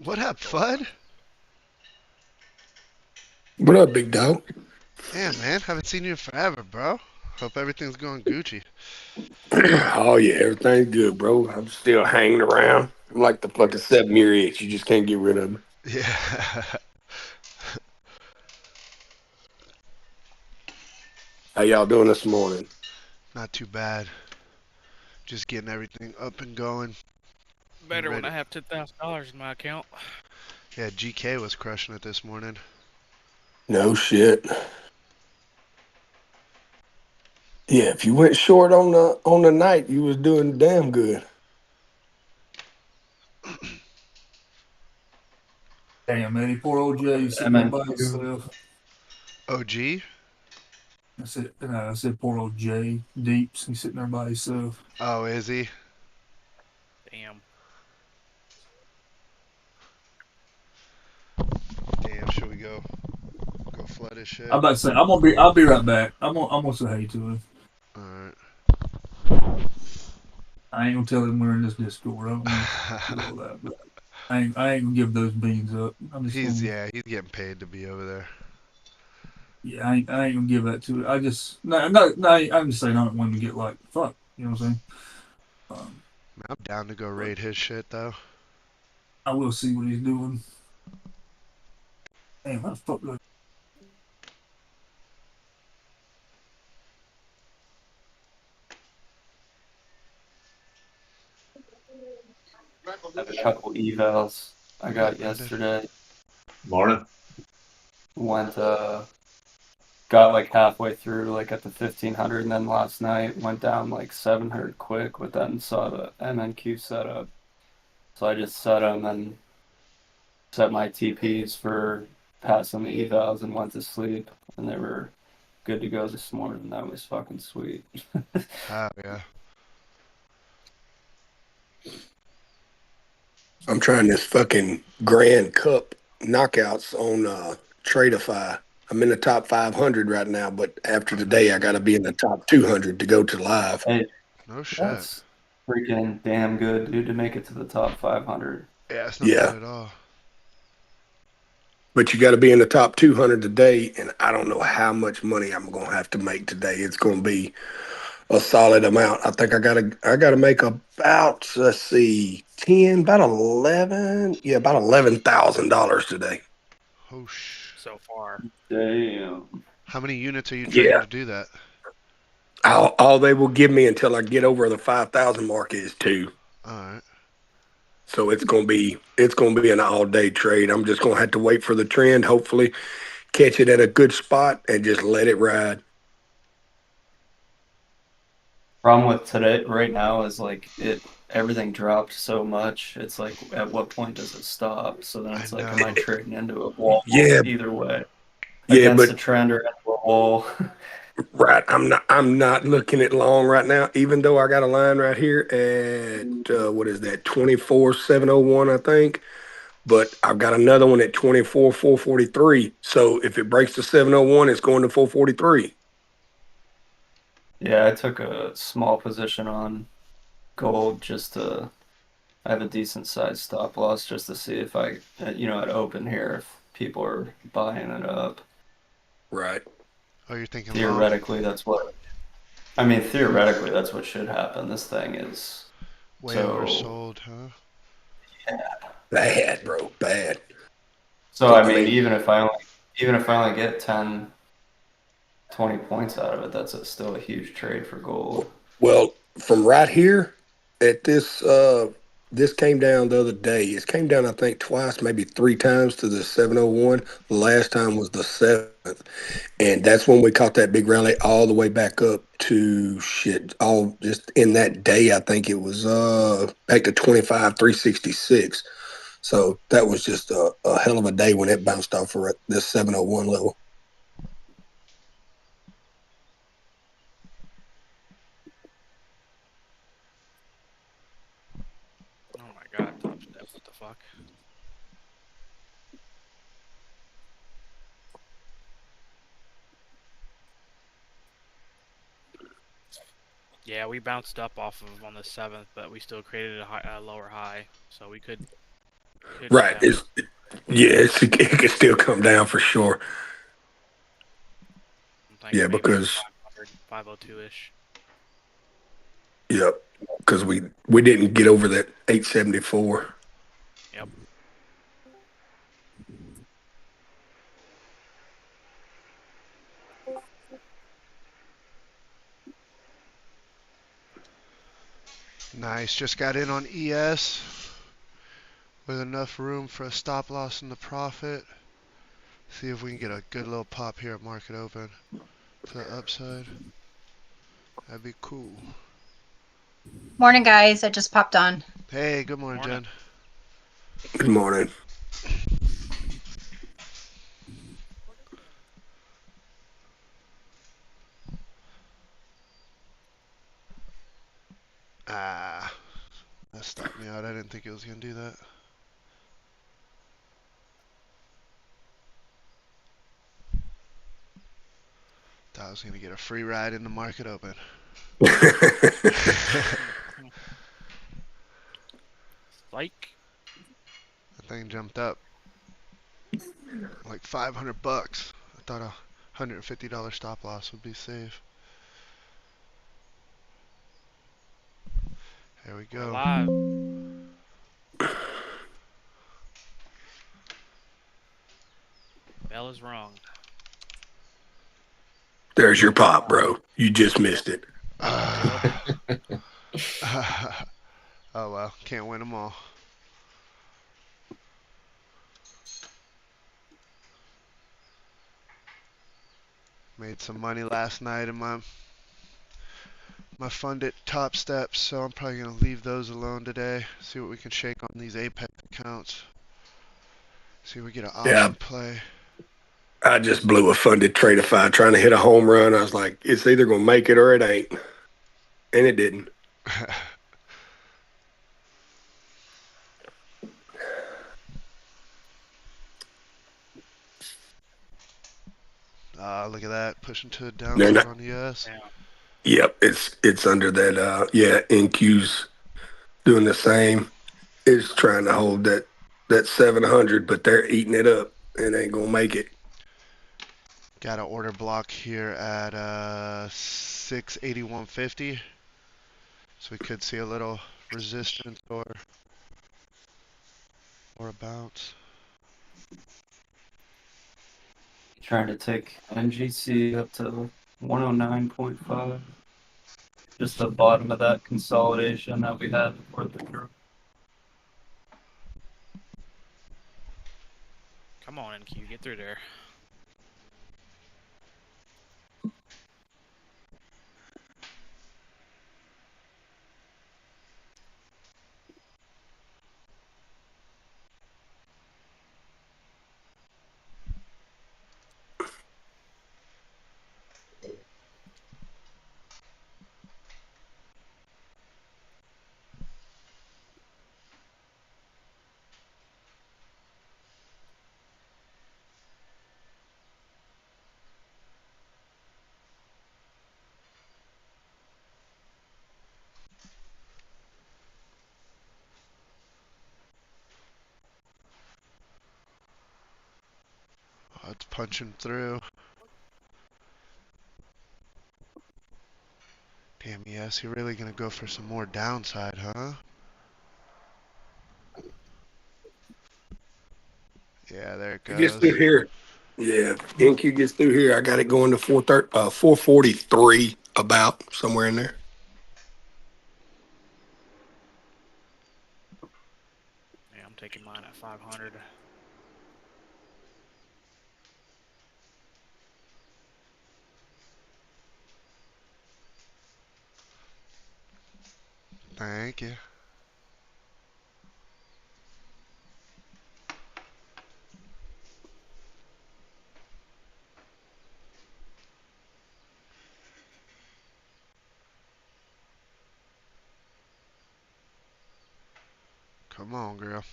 What up, Fudd? What up, big dog? Yeah, man, haven't seen you in forever, bro. Hope everything's going Gucci. Oh yeah, everything's good, bro. I'm still hanging around. I'm like the fucking 7-year itch. You just can't get rid of me. Yeah, How y'all doing this morning? not too bad. Just getting everything up and going and Better when ready. I have $10,000 in my account. Yeah, GK was crushing it this morning. No shit. Yeah, if you went short on the night, you was doing damn good. Damn, man, poor old Jay sitting there by MNQ. himself. OG? I said poor old Jay Deeps. He's sitting there by himself. Oh, is he? Damn. Damn, should we go flood his shit? I'm about to say I'll be right back. I'm gonna say hey to him. Alright. I ain't gonna tell him we're in this Discord. I don't want to do all that, but I ain't gonna give those beans up. I'm just he's gonna yeah, he's getting paid to be over there. yeah, I ain't gonna give that to it. I just no, I'm just saying I don't want him to get like fuck. You know what I'm saying? Um, Man, I'm down to go but raid his shit though. I will see what he's doing. Damn, how the fuck do I I have a couple evals I What up, got Brendan? yesterday. Morning. Went got like halfway through like at the 1500, and then last night went down like 700 quick, but then saw the MNQ setup. So I just set them and set my TPs for passing the evals and went to sleep, and they were good to go this morning. That was fucking sweet. Oh, yeah. I'm trying this fucking Grand Cup knockouts on Tradeify. I'm in the top 500 right now, but after Oh, no today, I got shit. to be in the top 200 to go to live. Hey, No shit. that's freaking damn good, dude, to make it to the top 500. Yeah, it's not bad Yeah, at all. but you got to be in the top 200 today, and I don't know how much money I'm gonna have to make today. It's gonna be a solid amount. I think I gotta make about, let's see, 10, about 11, yeah, about $11,000 today. Oh, sh. So far. Damn. How many units are you trading Yeah, to do that? all they will give me until I get over the 5,000 mark is two. Alright. So it's gonna be an all day trade. I'm just gonna have to wait for the trend. Hopefully, catch it at a good spot and just let it ride. Problem with today right now is like everything dropped so much. It's like at what point does it stop? So then I it's like, am I know. trading into a wall Yeah, either way? yeah, Against but the trend or into a wall? right. I'm not looking at long right now, even though I got a line right here at what is that, 24,701, I think. But I've got another one at 24,443. So if it breaks to 701, it's going to 443. Yeah, I took a small position on gold just to I have a decent sized stop loss just to see if I at open here if people are buying it up. Right. Oh, you're thinking long? Theoretically, that's what I mean. Theoretically, that's what should happen. This thing is Way so. oversold, huh? Bad, bro. Bad. So I I mean, mean, even if I only get 10, 20 points out of it, that's still a huge trade for gold. well, from right here at this came down the other day. It came down, I think, twice, maybe three times to the 701. The last time was the 7th. And that's when we caught that big rally all the way back up to shit. All just in that day, I think it was back to 25,366. So that was just a hell of a day when it bounced off for this 701 level. Oh my god, top step. What the fuck? Yeah, we bounced up off of on the 7th, but we still created a lower high. So we could Could be Right. down. It can still come down for sure. I'm thinking Yeah, maybe like because 500, 502-ish. yep, because we didn't get over that 874. Yep. Nice. Just got in on ES with enough room for a stop loss in the profit. See if we can get a good little pop here at market open to the upside. That'd be cool. Morning, guys. I just popped on. Hey, good morning, Morning. Jen. Good morning. Ah, that stopped me out. I didn't think it was going to do that. Thought I was going to get a free ride in the market open. Like, That thing jumped up like $500. I thought a $150 stop loss would be safe. There we we're go. live. Bell is wrong. There's your pop, bro. You just missed it. Oh well, can't win them all. Made some money last night in my funded top steps, so I'm probably gonna leave those alone today. See what we can shake on these Apex accounts. See if we get an Yeah, option play. I just blew a funded Tradeify trying to hit a home run. I was like, it's either gonna make it or it ain't, and it didn't. Look at that, pushing to the They're downside not. on the US. Yeah. Yep, it's under that. Yeah, NQ's doing the same. It's trying to hold that 700, but they're eating it up and ain't gonna make it. Got an order block here at 681.50. So we could see a little resistance or a bounce. Trying to take NGC up to 109.5. Just the bottom of that consolidation that we had before the group. Come on, NQ, get through there. Oh, it's punching through. Damn, yes, you're really gonna go for some more downside, huh? Yeah, there it It gets goes. through here. Yeah, NQ gets through here. I got it going to 443 about somewhere in there. Yeah, I'm taking mine at 500. Thank you. Come on, girl.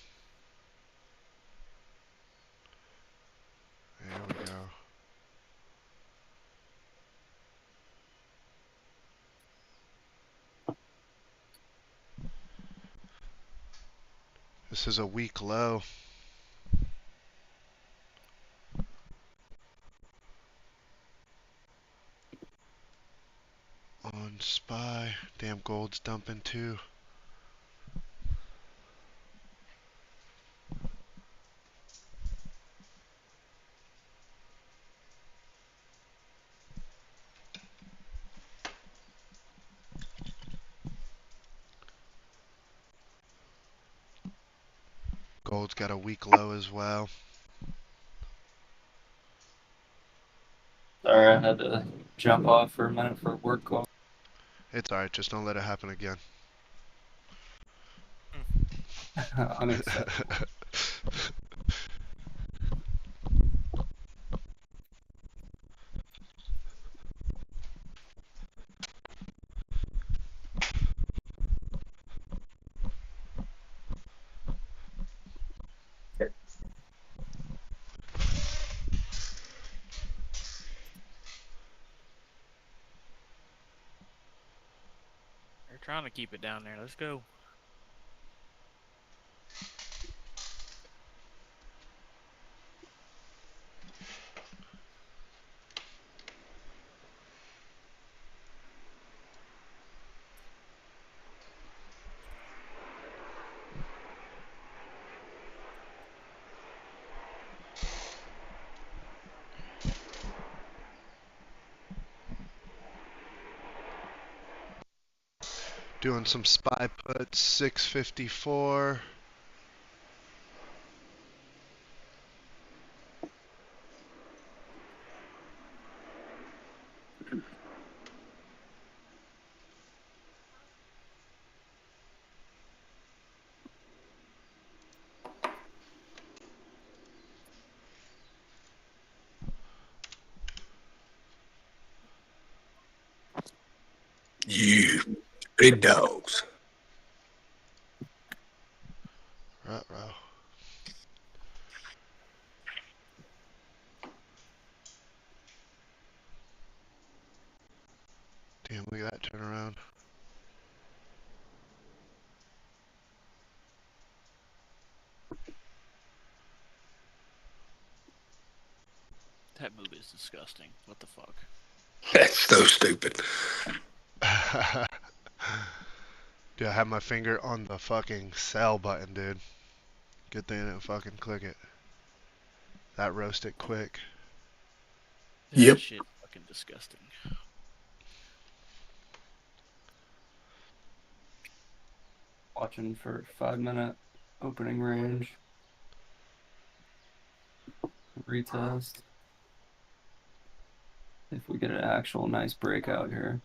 There we go. This is a weak low. On SPY. Damn, gold's dumping too. Gold's got a weak low as well. Sorry, I had to jump off for a minute for a work call. It's alright, just don't let it happen again. Unacceptable. They're trying to keep it down there. Let's go. Doing some SPY puts, 654. You big dogs. Ruh-roh. Damn, look at that turnaround. That move is disgusting. What the fuck? That's so stupid. Dude, I have my finger on the fucking sell button, dude. Good thing I didn't fucking click it. That roasted quick. That Yep. shit fucking disgusting. Watching for 5-minute opening range. Retest. If we get an actual nice breakout here.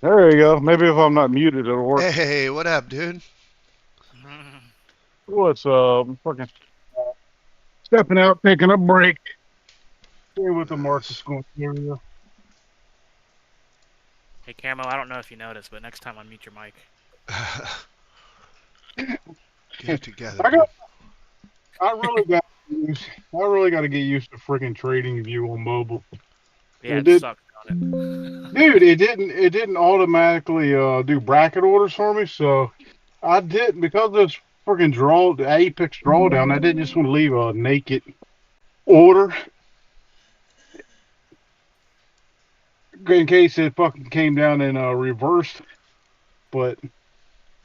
There you go. Maybe if I'm not muted, it'll work. Hey, what up, dude? What's fucking stepping out, taking a break. Stay with the market Nice. going area. Hey, Camo, I don't know if you noticed, but next time unmute your mic. Get it together, I dude. got. I really got. I really got to get used to freaking trading view on mobile. Yeah, It it did, sucks on it. dude. It didn't automatically do bracket orders for me, so I didn't because of this freaking draw, the apex drawdown. I didn't just want to leave a naked order in case it fucking came down and reversed. But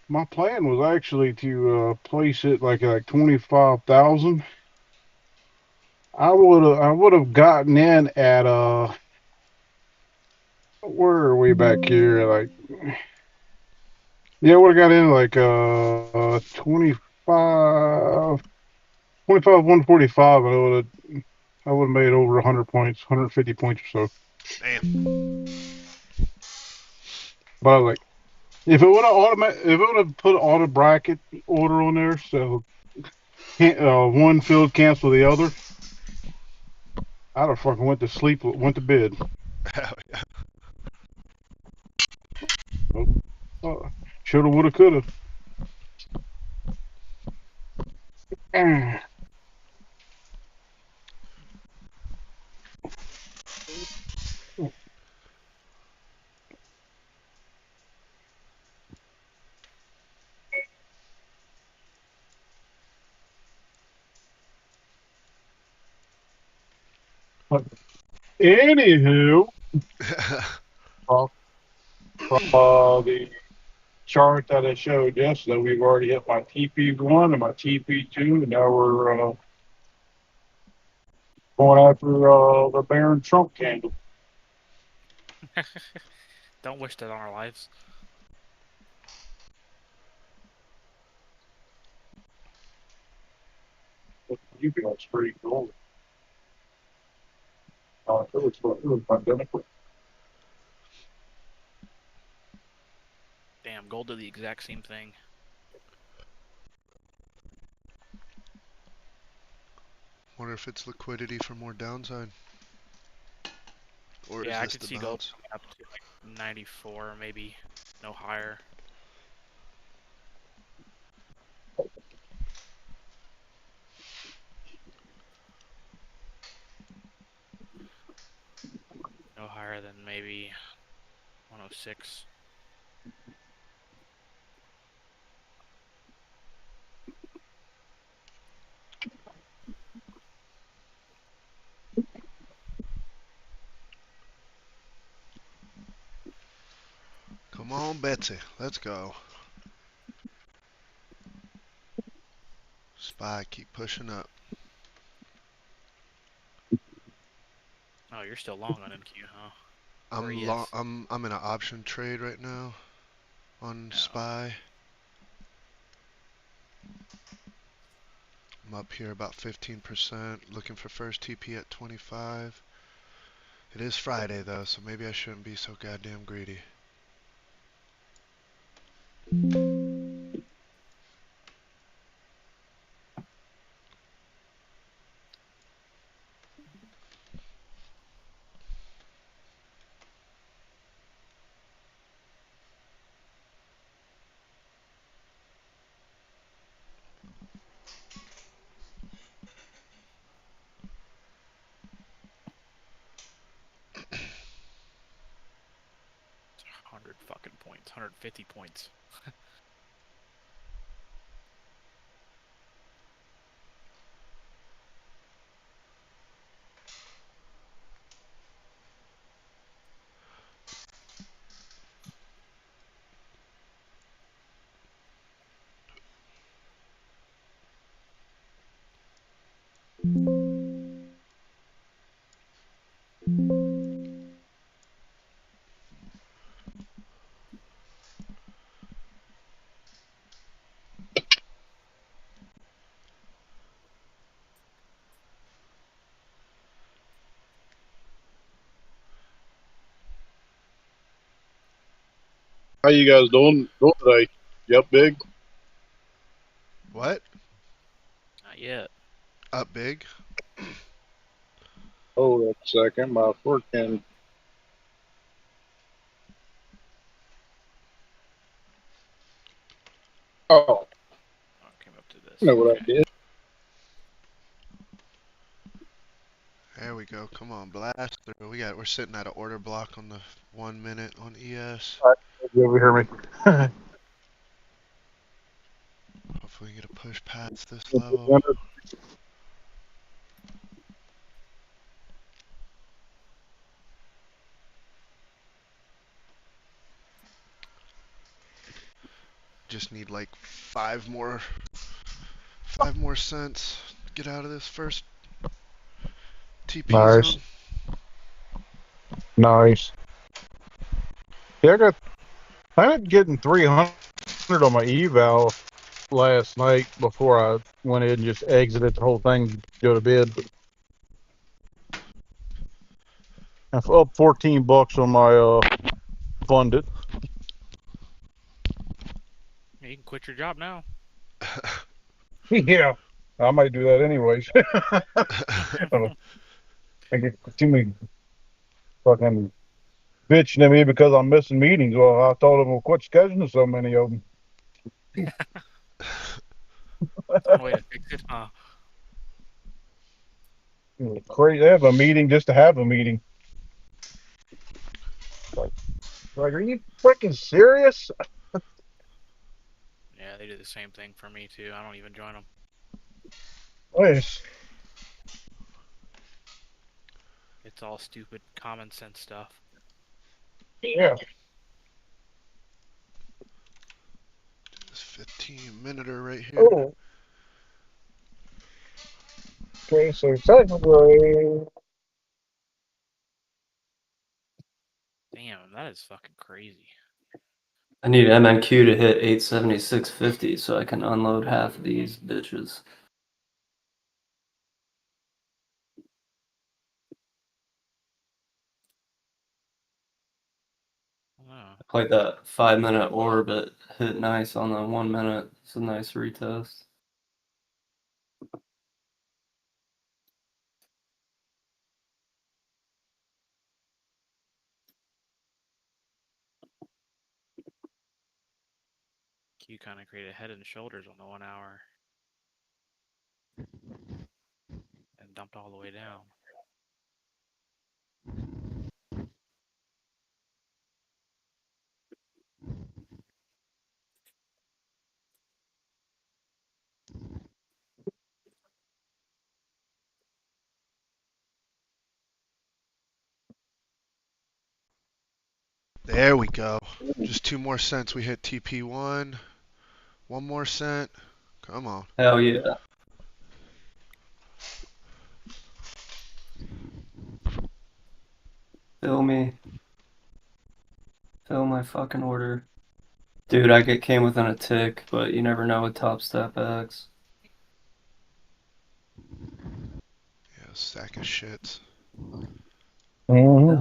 my plan was actually to place it like 25,000. I would have gotten in at where are we back here? Like yeah, I would have got in like 25 25 145 and I would have made over 100 points, 150 points or so. Damn. But I was like if it would have if it would have put auto bracket order on there, so one field cancel the other, I'd have fucking went to sleep, went to bed. Hell yeah. Shoulda, woulda, coulda. Anywho, uh, the chart that I showed yesterday, we've already hit my TP1 and my TP2, and now we're going after the Baron Trump candle. Don't wish that on our lives. You guys pretty cool. It was pandemic. Damn, gold did the exact same thing. Wonder if it's liquidity for more downside. Or Yeah, is I this could the see gold bounce? coming up to like 94, maybe no higher. No higher than maybe 106. Come on, Betsy. Let's go. SPY, keep pushing up. Oh, you're still long on NQ, huh? Or yes. I'm in an option trade right now on No. SPY. I'm up here about 15%, looking for first TP at 25. It is Friday though, so maybe I shouldn't be so goddamn greedy. It's 100 fucking points, 150 points. How you guys doing today? Yep, big. What? Not yet. Up big? Hold up a second. My freaking. Oh, Oh, it came up to this. I know what I did. There we go. Come on, blast through. We're sitting at an order block on the 1 minute on ES. All right, you over hear me? Hopefully we get a push past this level. Just need like 5 more cents. Get out of this first TP Nice. zone. Nice. Yeah, I ended up getting 300 on my eval last night before I went in and just exited the whole thing, go to bed. I'm up $14 on my funded. Yeah, you can quit your job now. Yeah, I might do that anyways. I get too many fucking bitching at me because I'm missing meetings. Well, I told them, well, quit scheduling so many of them. One way to fix it, huh? Crazy. They have a meeting just to have a meeting. Like, are you freaking serious? Yeah, they do the same thing for me too. I don't even join them. Yes. It's all stupid common sense stuff. Yeah. This 15-minute right here. Oh. Okay, so technically, Damn, that is fucking crazy. I need MNQ to hit 876.50 so I can unload half of these bitches. Oh. I played that 5-minute orb, it hit nice on the 1 minute. It's a nice retest. Q kind of created head and shoulders on the 1 hour and dumped all the way down. There we go. Just 2 more cents. We hit TP1. 1 more cent. Come on. Hell yeah. Fill me. Fill my fucking order. Dude, came within a tick, but you never know with Top Step X. Yeah, sack of shits. mm-hmm.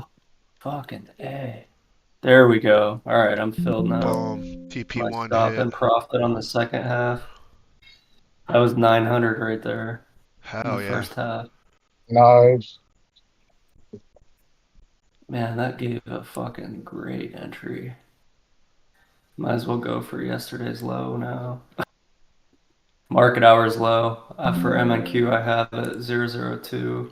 Fucking A. There we go. Alright, I'm filled now. Boom. My TP1 stop hit. and profit on the second half. That was 900 right there in Hell the yeah. first half. Nice. Man, that gave a fucking great entry. Might as well go for yesterday's low now. Market hours low. For MNQ, I have it 002.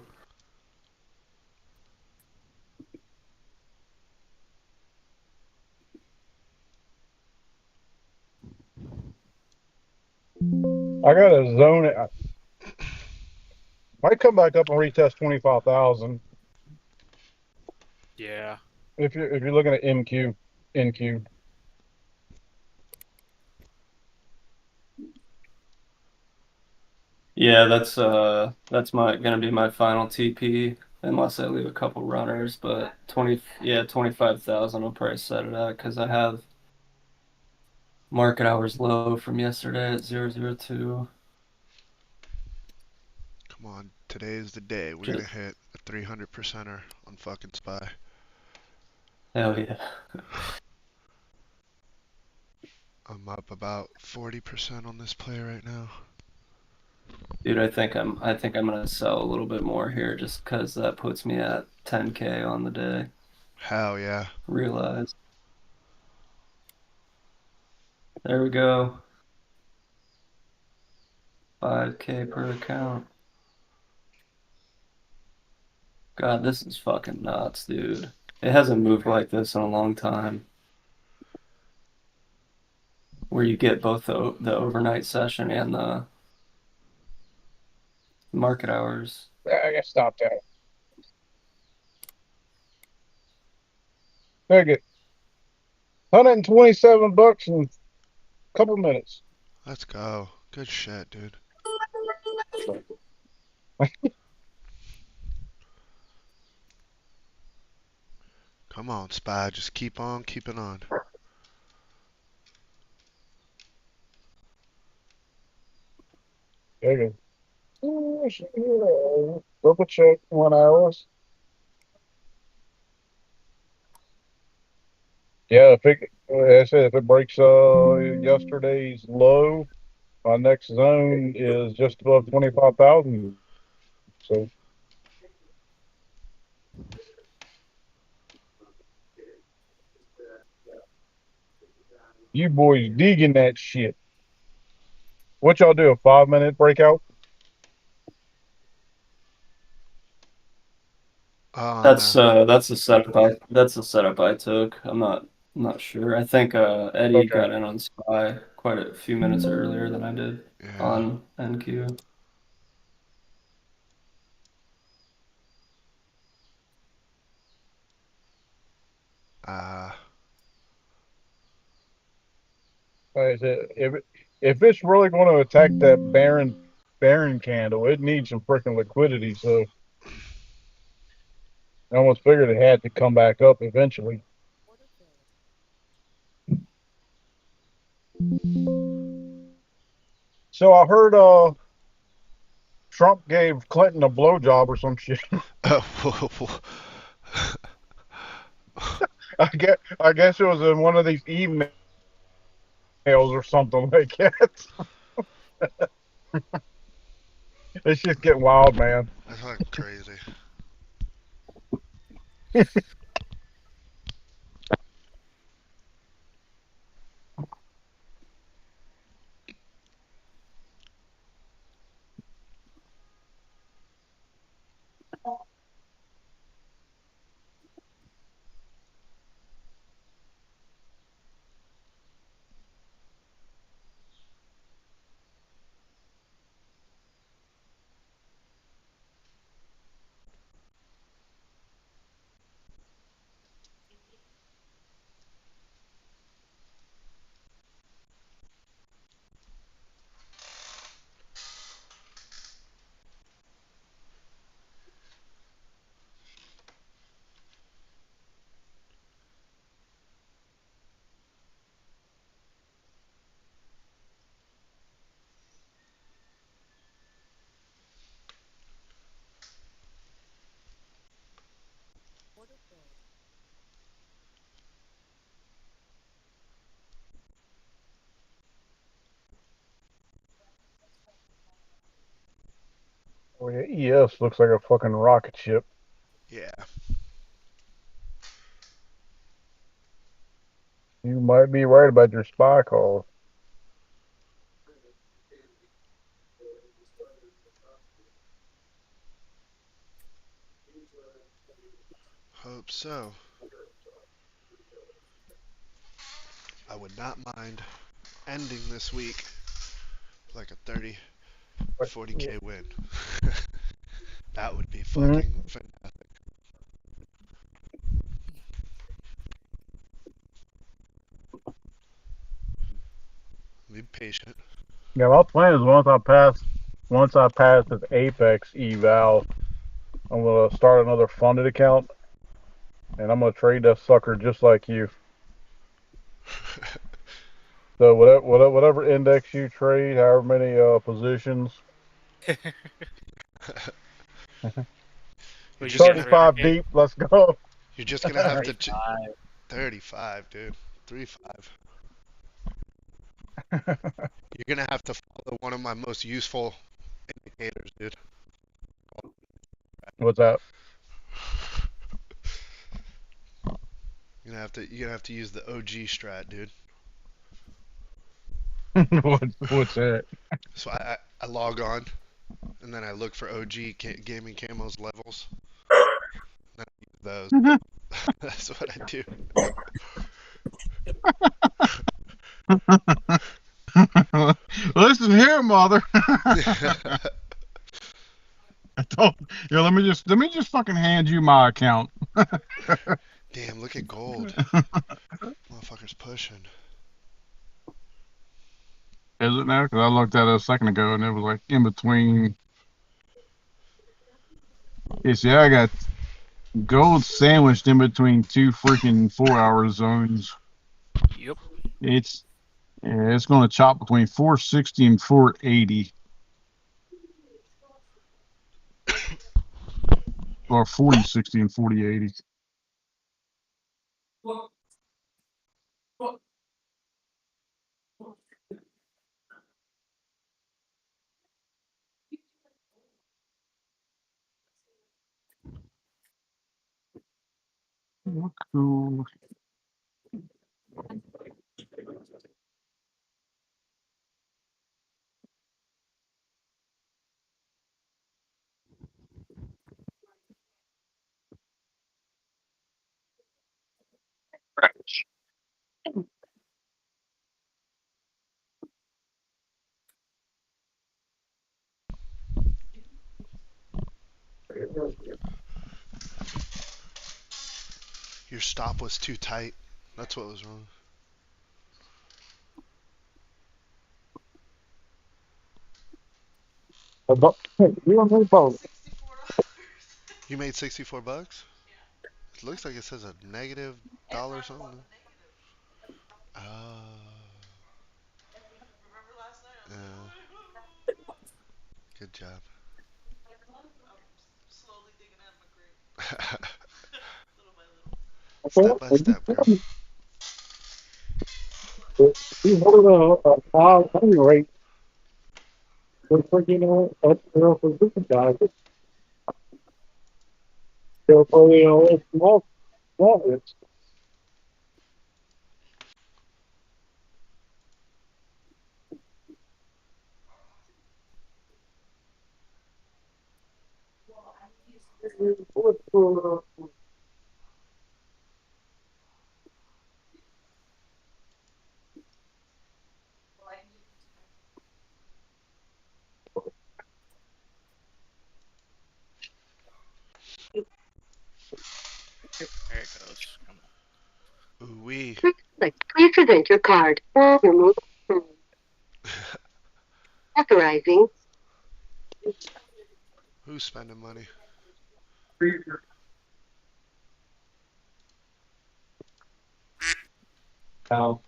I got a zone. Might come back up and retest 25,000 Yeah. if you're looking at NQ. Yeah, that's gonna be my final TP unless I leave a couple runners, but 25,000 I'll probably set it at because I have market hours low from yesterday at 002. Come on. Today is the day. We're going to hit a 300%er on fucking SPY. Hell yeah. I'm up about 40% on this play right now. Dude, I think I'm gonna sell a little bit more here just because that puts me at 10K on the day. Hell yeah. Realize. There we go. 5K per account. God, this is fucking nuts, dude. It hasn't moved like this in a long time. Where you get both the overnight session and the market hours. I got stopped at. Take it. $127 in a couple minutes. Let's go. Good shit, dude. Come on, Spy. Just keep on keeping on. Take it. Double check 1 hours. Yeah, like I said, if it breaks yesterday's low, my next zone is just above 25,000. So you boys digging that shit. What y'all do? A 5 minute breakout? No. That's the setup I took. I'm not sure. I think Eddie Okay. got in on SPY quite a few minutes earlier than I did Yeah. on NQ. Uh, Like I said, if it's really going to attack that Baron candle, it needs some freaking liquidity. So I almost figured it had to come back up eventually. So I heard Trump gave Clinton a blowjob or some shit. I guess it was in one of these emails or something like that. It's just getting wild, man. that's fucking crazy. Oh, yeah, ES looks like a fucking rocket ship. Yeah. You might be right about your spy calls. Hope so. I would not mind ending this week like a 30, But, 40K win. That would be mhm. fucking fantastic. Be patient. Yeah, my plan is once I pass this Apex eval, I'm gonna start another funded account, and I'm gonna trade that sucker just like you. So whatever index you trade, however many positions, We just get 35 100K. deep. Let's go. You're just gonna have to 35. 35, dude. 35. You're gonna have to follow one of my most useful haters, dude. What's up? You're gonna have to use the OG strat, dude. What's that? So I log on and then I look for OG gaming camos levels. And I use those. That's what I do. Listen here, mother. I told you. Let me just fucking hand you my account. Damn, look at gold. Motherfucker's pushing. Is it now? Because I looked at it a second ago and it was like in between. You see, I got gold sandwiched in between two freaking 4-hour zones. Yep. It's going to chop between 460 and 480. Or 4060 and 4080. Cool. Your stop was too tight. That's what was wrong. You don't need both. You made 64 bucks? It looks like it says a negative dollar or something. Oh. Yeah. Good job. Step by step, girl. You hold a high money rate. Just for, for different guys. So for, small hits. There it goes. Come on. Ooh wee. Please present your card. Remove. Authorizing. Who's spending money? I'm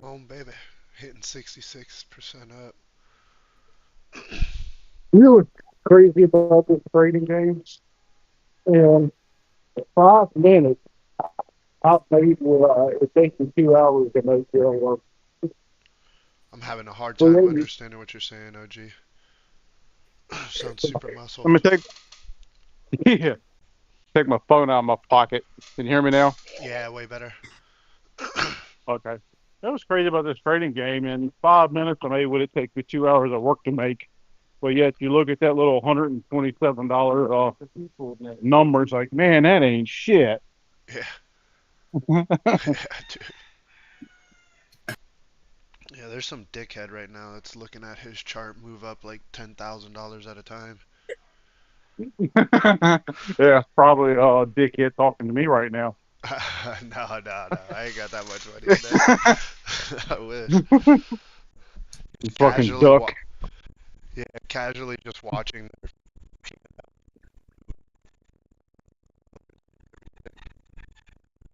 home, baby. Hitting 66% up. You know what's crazy about this trading game? And 5 minutes, I paid it takes me 2 hours to make it work. I'm having a hard time understanding what you're saying, OG. Sounds super muscle. Let me take my phone out of my pocket. Can you hear me now? Yeah, way better. Okay. That was crazy about this trading game. In 5 minutes, I made what it takes me 2 hours of work to make. But yet, you look at that little $127 numbers, like, man, that ain't shit. Yeah. Yeah, dude. Yeah, there's some dickhead right now that's looking at his chart move up like $10,000 at a time. Yeah, probably a dickhead talking to me right now. No. I ain't got that much money in there. I wish. You fucking duck. Yeah, casually just watching.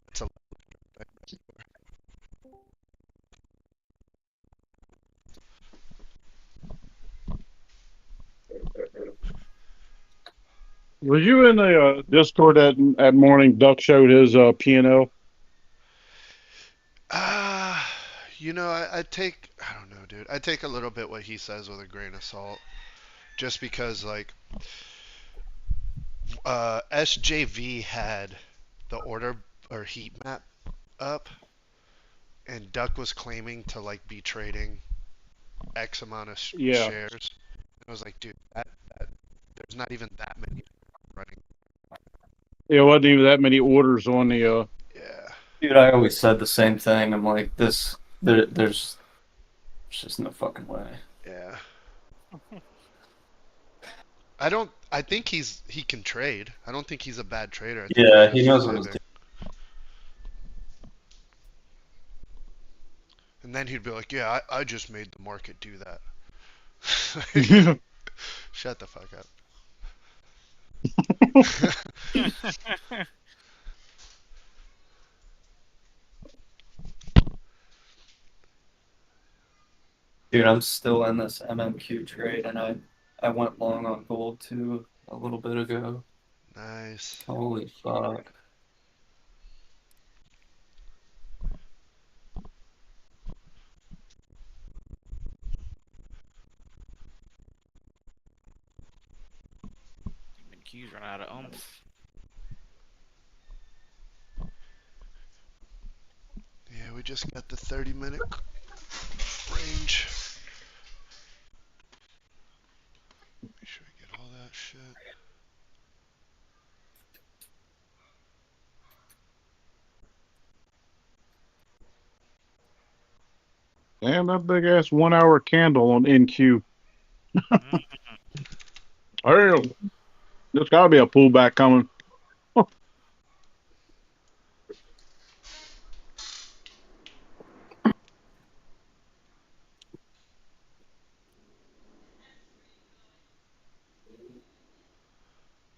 It's a Was you in the Discord that morning? Duck showed his P&L. I take, I don't know, dude. I take a little bit what he says with a grain of salt. Just because, like, SJV had the order or heat map up, and Duck was claiming to, like, be trading X amount of Yeah. shares. And I was like, dude, there's not even that many running. It wasn't even that many orders on the. Yeah. Dude, I always said the same thing. I'm like, there's just no fucking way. Yeah. I think he can trade. I don't think he's a bad trader. I think Yeah, he's he just knows what he's fibbing. And then he'd be like, yeah, I just made the market do that. Shut the fuck up. Dude, I'm still in this MMQ trade, and I went long on gold too a little bit ago. Nice. Holy fuck. McHugh's run out of oomph. Yeah, we just got the 30-minute range. Make sure I get all that shit. Damn, that big ass 1 hour candle on NQ. Hell, there's got to be a pullback coming.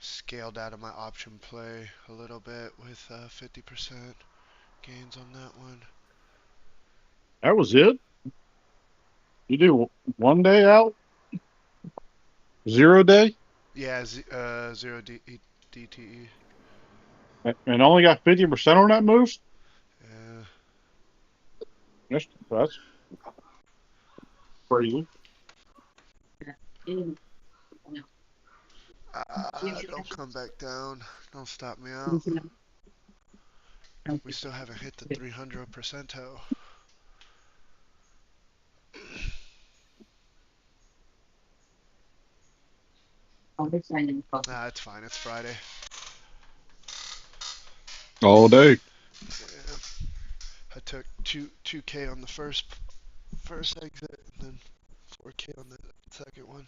Scaled out of my option play a little bit with 50% gains on that one. That was it. You do 1 day out, 0 day, Yeah, 0 DTE. and only got 50% on that move. Yeah. That's crazy. Don't come back down. Don't stop me out. We still haven't hit the 300 percento. Nah, it's fine. It's Friday. All day. Yeah. I took 2K on the first exit, and then 4K on the second one.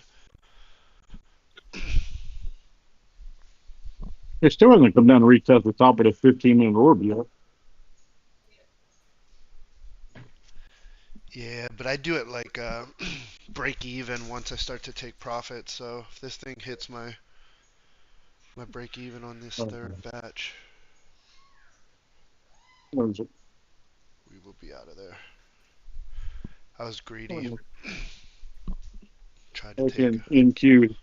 It still hasn't come down to retest the top of the 15-minute orb yet. Yeah, but I do it like break even once I start to take profit. So if this thing hits my break even on this third batch, What is it? we will be out of there. I was greedy. Tried to take. NQ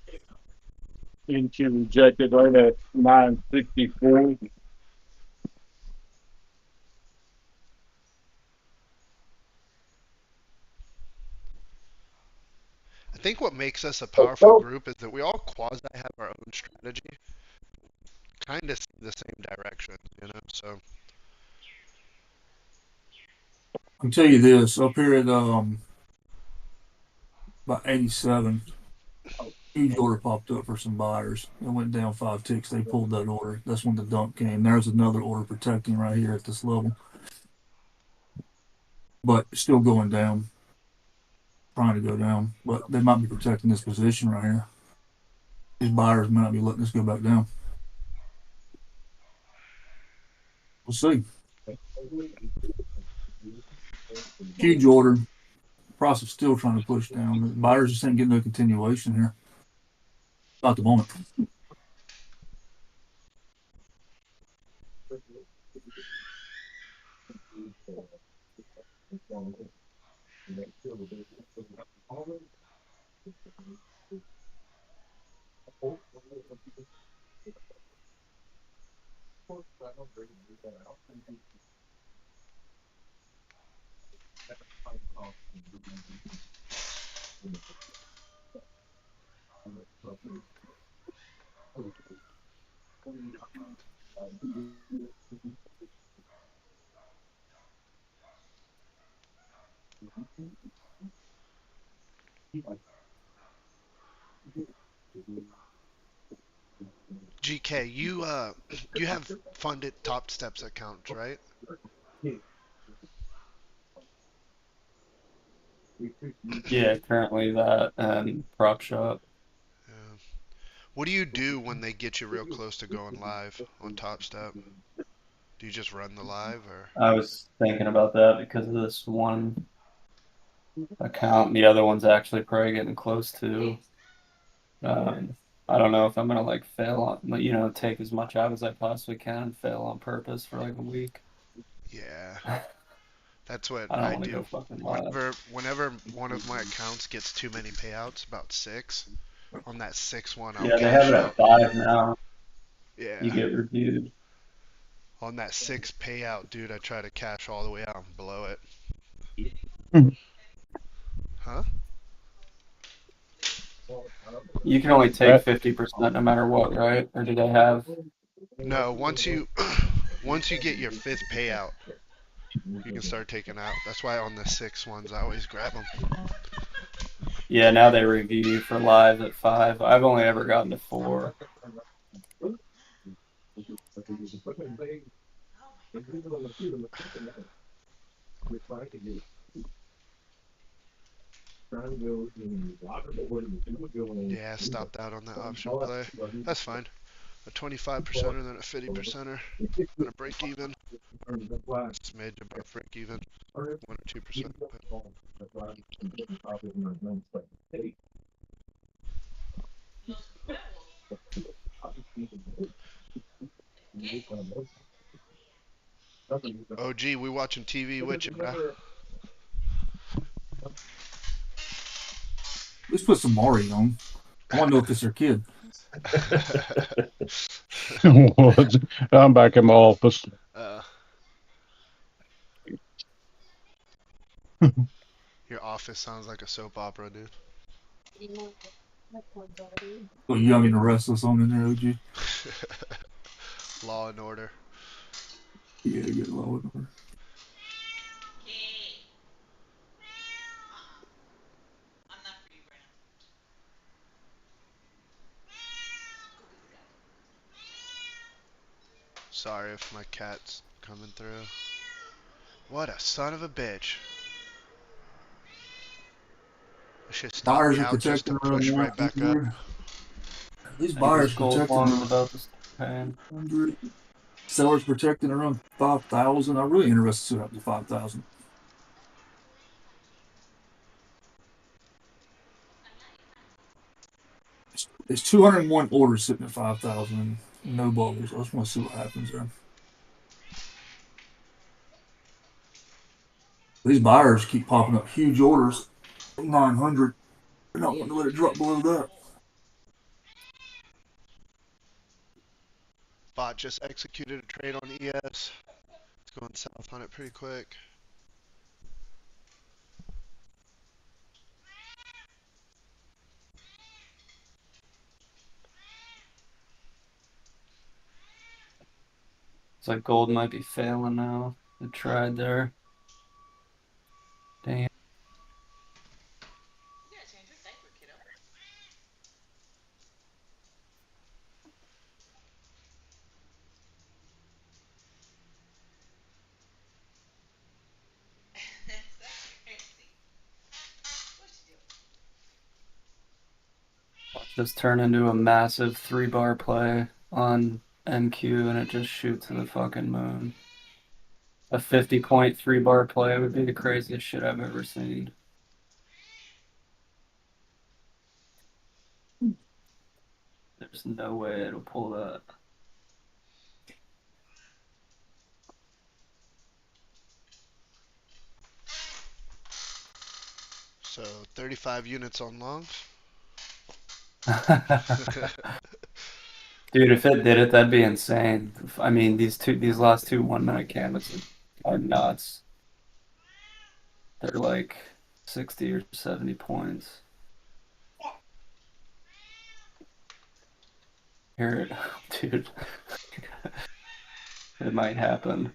rejected right at 964. I think what makes us a powerful group is that we all quasi have our own strategy. Kind of see the same direction, you know. So I can tell you this up here at about 87, huge order popped up for some buyers. It went down 5 ticks. They pulled that order. That's when the dump came. There's another order protecting right here at this level, but it's still going down, trying to go down. But they might be protecting this position right here. These buyers might not be letting this go back down. We'll see. Huge order. Price is still trying to push down. The buyers just ain't getting no continuation here. Not at the moment. GK, you have funded Top Steps accounts, right? Yeah, currently that and prop shop. Yeah. What do you do when they get you real close to going live on Top Step? Do you just run the live or? I was thinking about that because of this one account, and the other one's actually probably getting close to. I don't know if I'm gonna like fail on, take as much out as I possibly can and fail on purpose for like a week. Yeah, that's what I don't I want to go do. fucking live. Whenever one of my accounts gets too many payouts, about six, on that sixth one I'll Yeah, they have cash it out. at 5 now. You Yeah, get reviewed. on that sixth payout, dude, I try to cash all the way out and blow it. Huh? You can only take That 50% no matter what, right? Or do they have? No, once you once you get your fifth payout, you can start taking out. That's why on the six ones I always grab them. Yeah, now they review you for live at 5. I've only ever gotten to 4. Yeah, stopped out on that option play. That's fine. A 25%er, then a 50%er, then a break even. Smidge above break even, 1 or 2%. But oh, gee, we watching TV with you, bro. Let's put some Mari on. I want to know if it's her kid. was. I'm back in my office. uh, your office sounds like a soap opera, dude. So Young and the Restless on in there, OG. Law and Order. Yeah, good Lord. Sorry if my cat's coming through. What a son of a bitch. I should stop Buyers me are out just to protecting around push right back up. 900. These I think this buyers gold protecting long is around about to start paying. 100. Sellers protecting around 5,000. I'm really interested to see what happens to 5,000. There's 201 orders sitting at 5,000 and no bubbles. I just want to see what happens there. These buyers keep popping up huge orders, 900. They're not wanting to let it drop below that. Bot just executed a trade on ES. It's going south on it pretty quick. It's like gold might be failing now. It tried there. Damn. Watch this turn into a massive 3-bar play on NQ and it just shoots to the fucking moon. A 50-point 3-bar play would be the craziest shit I've ever seen. There's no way it'll pull that. So 35 units on longs. Dude, if it did it, that'd be insane. I mean, these last two 1 minute candles are nuts. They're like 60 or 70 points. Here, dude, it might happen.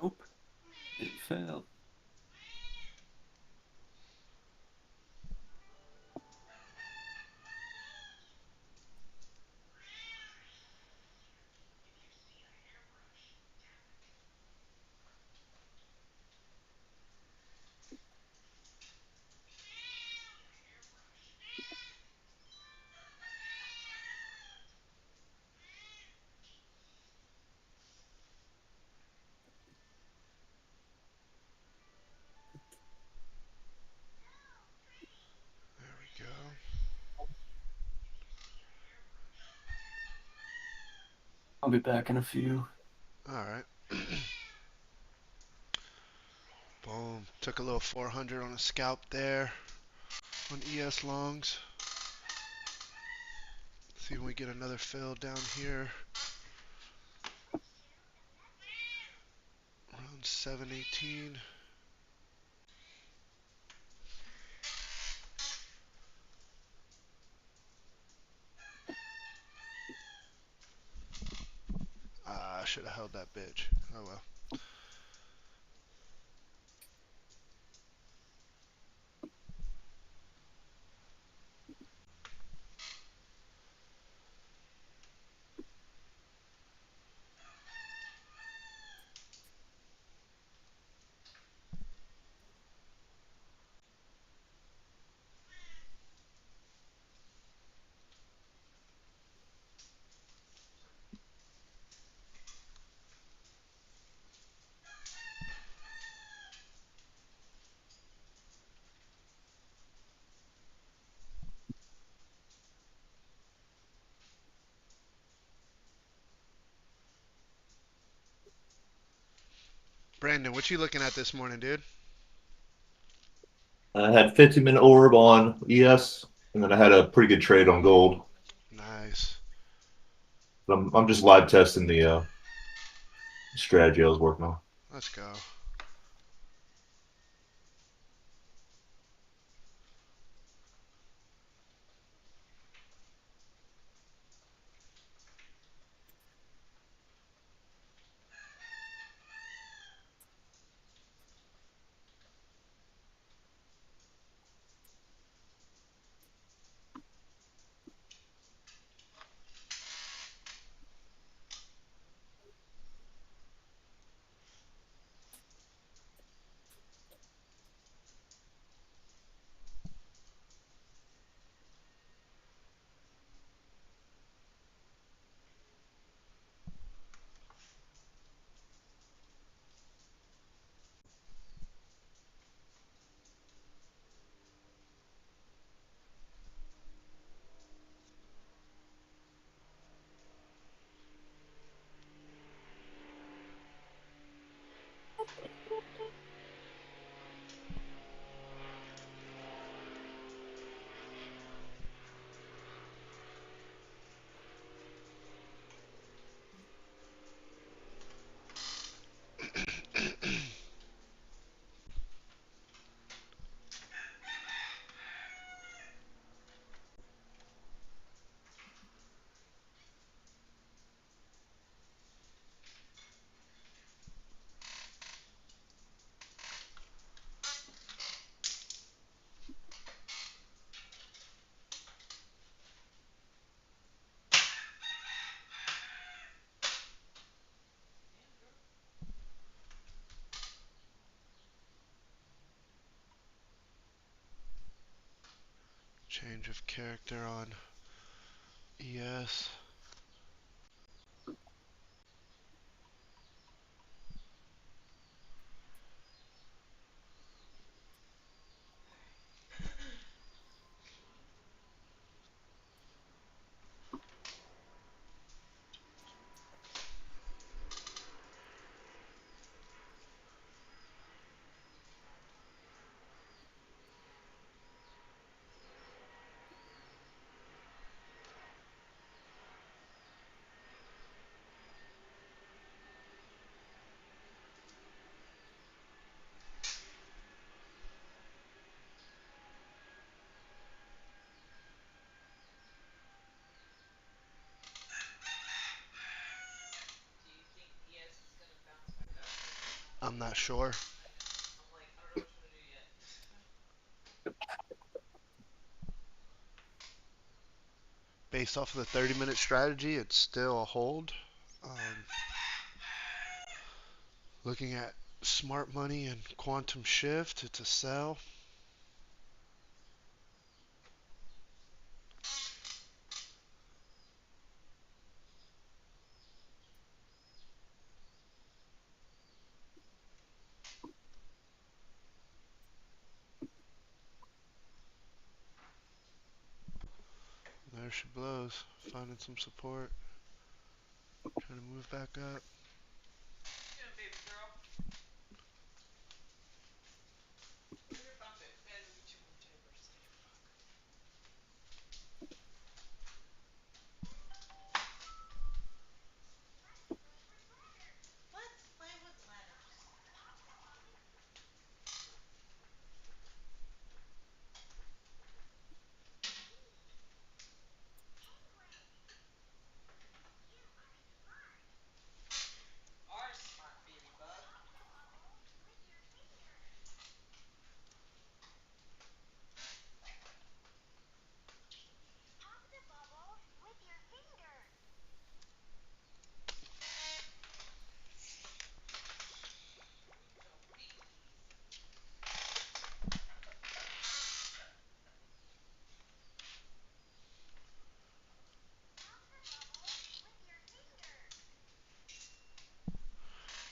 Nope, it failed. There we go. I'll be back in a few. All right. Boom. Took a little 400 on a scalp there on ES longs. See if we get another fill down here. Around 718. Ah, I should have held that bitch. Oh well. Brandon, what you looking at this morning, dude? I had 15-minute orb on ES, and then I had a pretty good trade on gold. Nice. But I'm just live testing the strategy I was working on. Let's go. Change of character on ES. I'm not sure. Based off of the 30-minute strategy, it's still a hold. Looking at smart money and quantum shift, it's a sell. There she blows, finding some support, trying to move back up.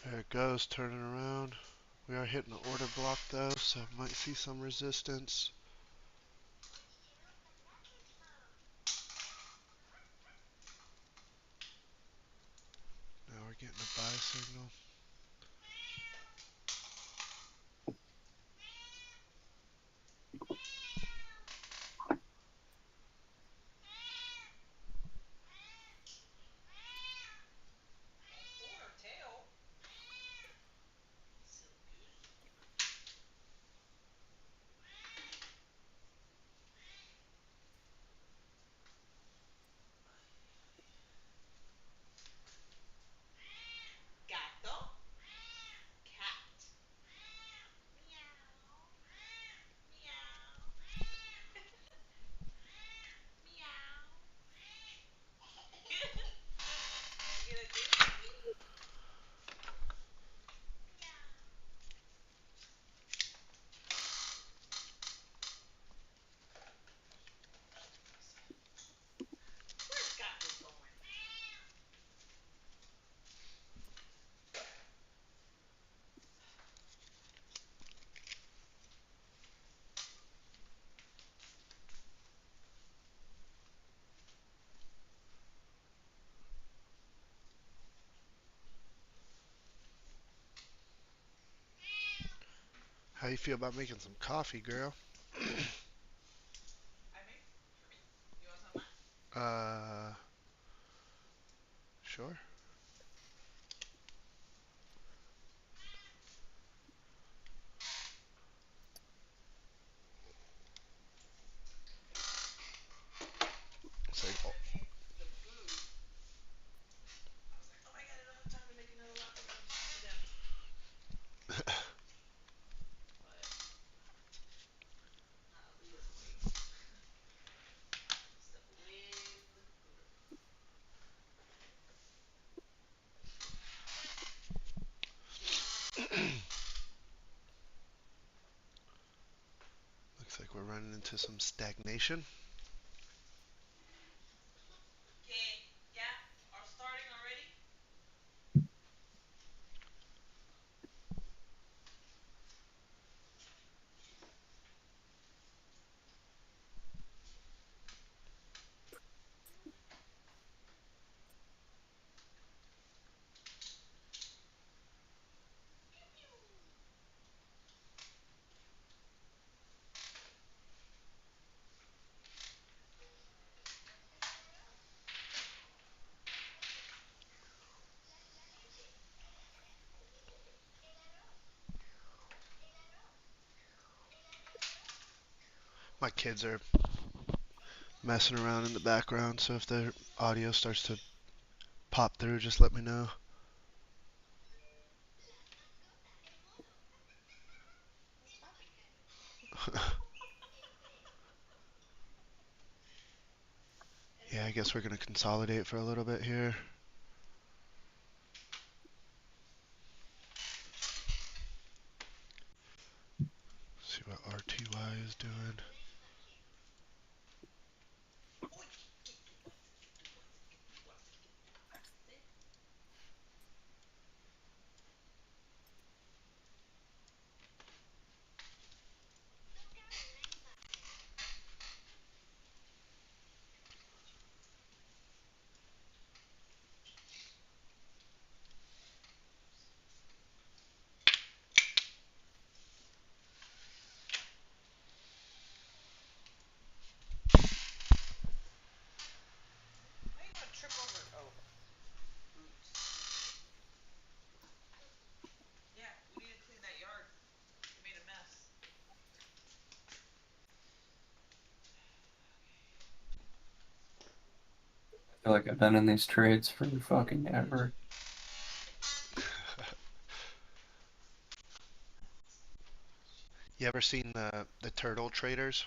There it goes, turning around. We are hitting the order block though, so might see some resistance. Now we're getting a buy signal. How you feel about making some coffee, girl? Sure. It's like, oh. Looks like we're running into some stagnation. My kids are messing around in the background, so if the audio starts to pop through, just let me know. Yeah, I guess we're gonna consolidate for a little bit here. See what RTY is doing. I feel like I've been in these trades for fucking ever. You ever seen the turtle traders?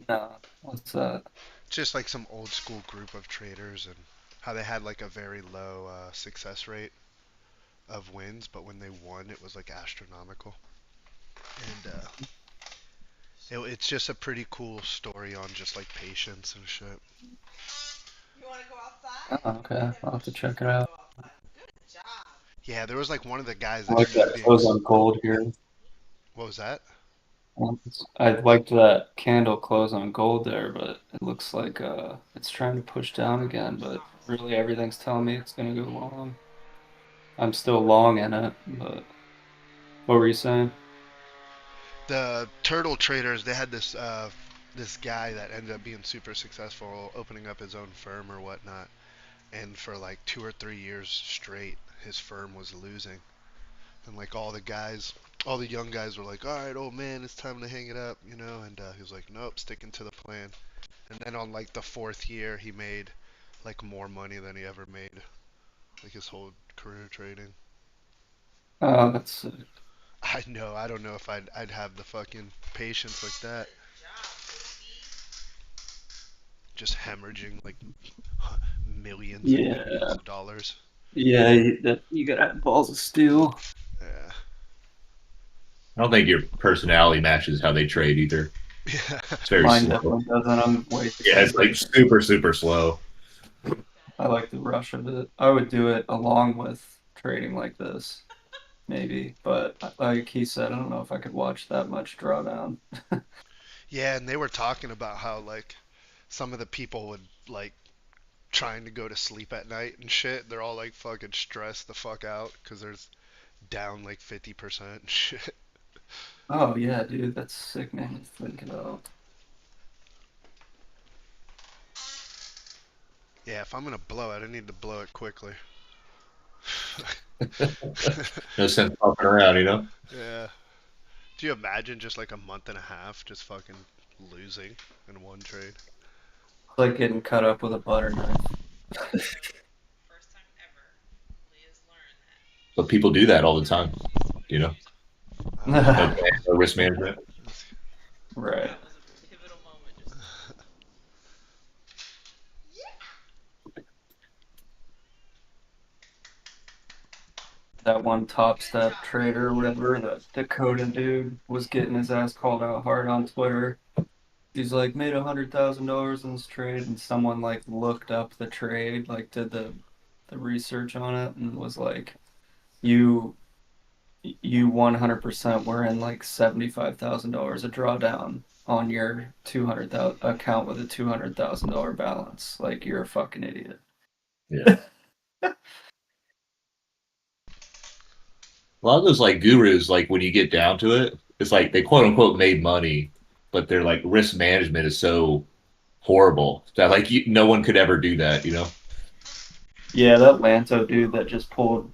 No, what's that? Just like some old school group of traders and how they had like a very low success rate of wins, but when they won, it was like astronomical. And it's just a pretty cool story on just like patience and shit. Oh, okay, I'll have to check it out. Yeah, there was like one of the guys I that like ended up that being. close on gold here. What was that? I liked that candle close on gold there, but it looks like it's trying to push down again, but really everything's telling me it's gonna go long. I'm still long in it, but what were you saying? The turtle traders, they had this guy that ended up being super successful, opening up his own firm or whatnot, and for like 2 or 3 years straight, his firm was losing. And like all the young guys were like, "All right, old man, it's time to hang it up," you know. And he was like, "Nope, sticking to the plan." And then on like the fourth year, he made like more money than he ever made, like his whole career trading. Oh, that's sick. I know. I don't know if I'd have the fucking patience like that. Just hemorrhaging like millions and millions Yeah, of dollars. yeah, you gotta have balls of steel. Yeah. I don't think your personality matches how they trade either. Yeah. It's very Mine slow. definitely doesn't. I'm way too Yeah, it's like impatient. super, super slow. I like the rush of it. I would do it along with trading like this, maybe, but like he said, I don't know if I could watch that much drawdown. Yeah, and they were talking about how like some of the people would like trying to go to sleep at night and shit. They're all like fucking stressed the fuck out because there's down like 50% and shit. Oh yeah, dude, that's sickening to think about. Yeah, if I'm gonna blow it, I need to blow it quickly. No sense fucking around, you know? Yeah. Do you imagine just like a month and a half just fucking losing in one trade? It's like getting cut up with a butter knife. But people do that all the time, you know? No plan, no risk management. Right. That one top step trader or whatever, that Dakota dude was getting his ass called out hard on Twitter. He's like made $100,000 in this trade, and someone like looked up the trade, like did the research on it, and was like, you you 100% were in like $75,000 a drawdown on your 200,000 account with a $200,000 balance. Like you're a fucking idiot. Yeah. A lot of those like gurus, like when you get down to it, it's like they quote unquote made money, but their like risk management is so horrible that like no one could ever do that, you know? Yeah, that Lanto dude that just pulled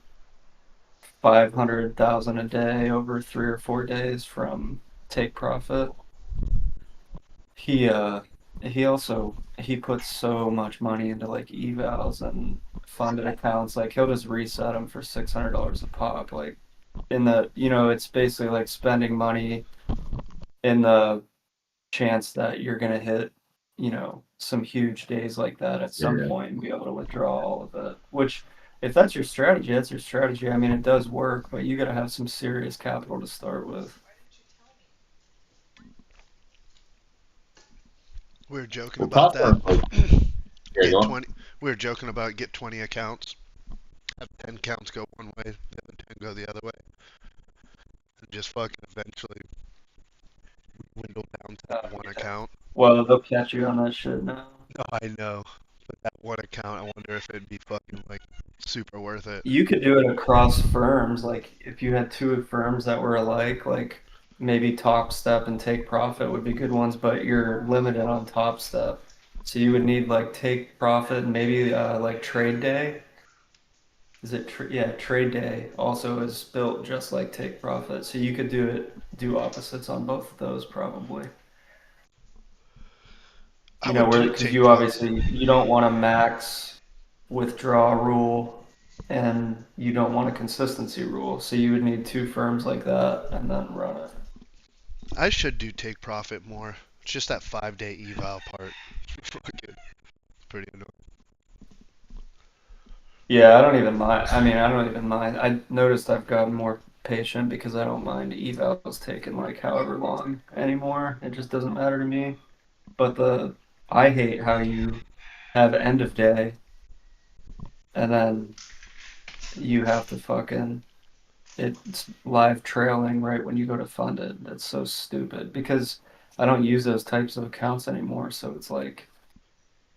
500,000 a day over 3 or 4 days from Take Profit. He uh he puts so much money into like evals and funded accounts. Like he'll just reset them for $600 a pop. Like in the, it's basically like spending money in the chance that you're gonna hit, some huge days like that at some Yeah. point and be able to withdraw all of it. Which, if that's your strategy, that's your strategy. I mean, it does work, but you gotta have some serious capital to start with. We were joking Well, about that. platforms like yeah, Get go on. 20. We were joking about get 20 accounts. Have 10 accounts go one way, the other 10 go the other way, and just fucking eventually dwindle down to that one Yeah. account. Well, they'll catch you on that shit now. No, I know. But that one account, I wonder if it'd be fucking like super worth it. You could do it across firms. Like if you had two firms that were alike, like maybe Top Step and Take Profit would be good ones, but you're limited on Top Step. So you would need like Take Profit and maybe like Trade Day. Is it yeah, Trade Day also is built just like Take Profit. So you could do opposites on both of those probably. I would do Because take you profit. obviously you don't want a max withdrawal rule and you don't want a consistency rule. So you would need two firms like that and then run it. I should do take profit more. It's just that 5-day eval part. Fucking pretty annoying. Yeah, I don't even mind. I mean, I don't even mind. I noticed I've gotten more patient because I don't mind evals taking like however long anymore. It just doesn't matter to me. But I hate how you have end of day and then you have to fucking it's live trailing right when you go to fund it. That's so stupid because I don't use those types of accounts anymore. So it's like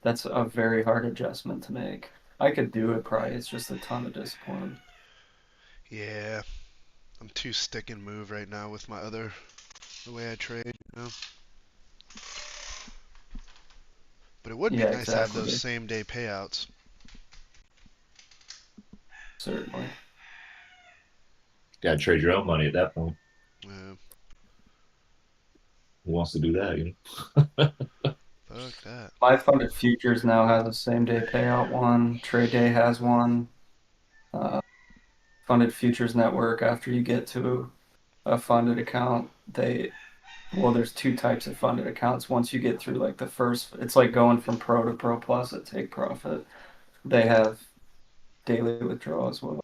that's a very hard adjustment to make. I could do it probably. It's just a ton of discipline. Yeah, I'm too stick and move right now with the way I trade, you know? But it would be Yeah, nice to have those exactly. same day payouts. Certainly. Gotta trade your own money at that point. Yeah, Who wants to do that? fuck that. My funded futures now has a same day payout one. Trade Day has one. Uh, funded futures network, after you get to a funded account, there's two types of funded accounts. Once you get through like the first, it's like going from Pro to Pro Plus at Take Profit. They have daily withdrawal as well.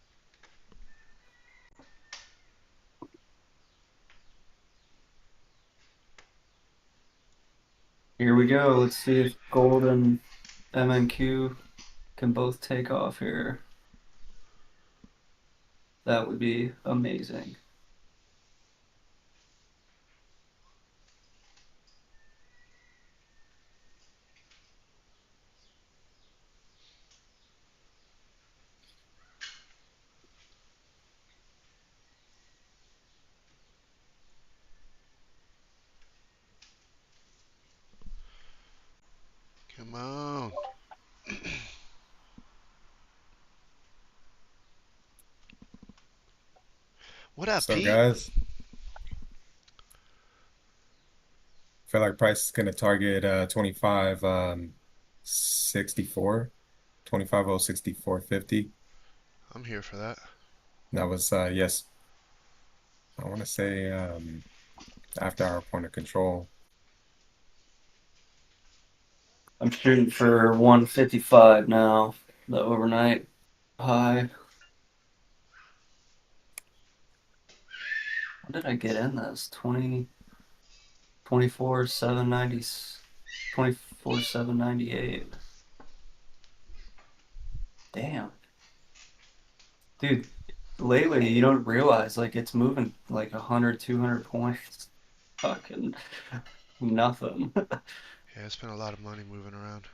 Here we go. Let's see if gold and MNQ can both take off here. That would be amazing. Come on. What up, So, Pete? guys, I feel like price is going to target 25 64, 25064.50. I'm here for that. That was yes, I want to say after our point of control. I'm shooting for 155 now, the overnight high. When did I get in this? 24, 790, 24, 798. Damn. Dude, lately you don't realize like it's moving like 100, 200 points. Fucking nothing. Yeah, it's been a lot of money moving around.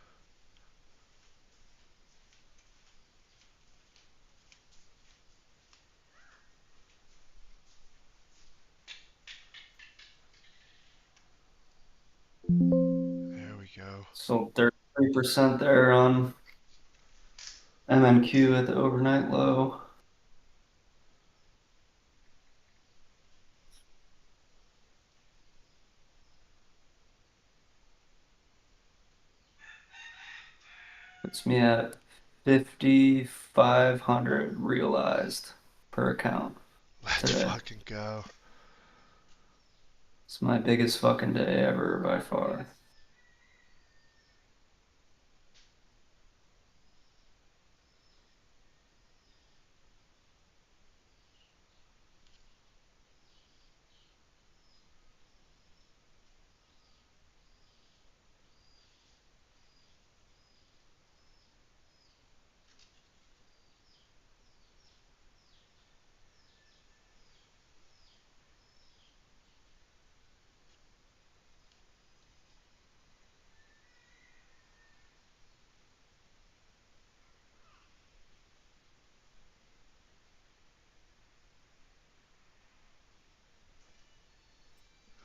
There we go. So 33% there on MNQ at the overnight low. Puts me at 5,500 realized per account. Let's today. fucking go. It's my biggest fucking day ever by far.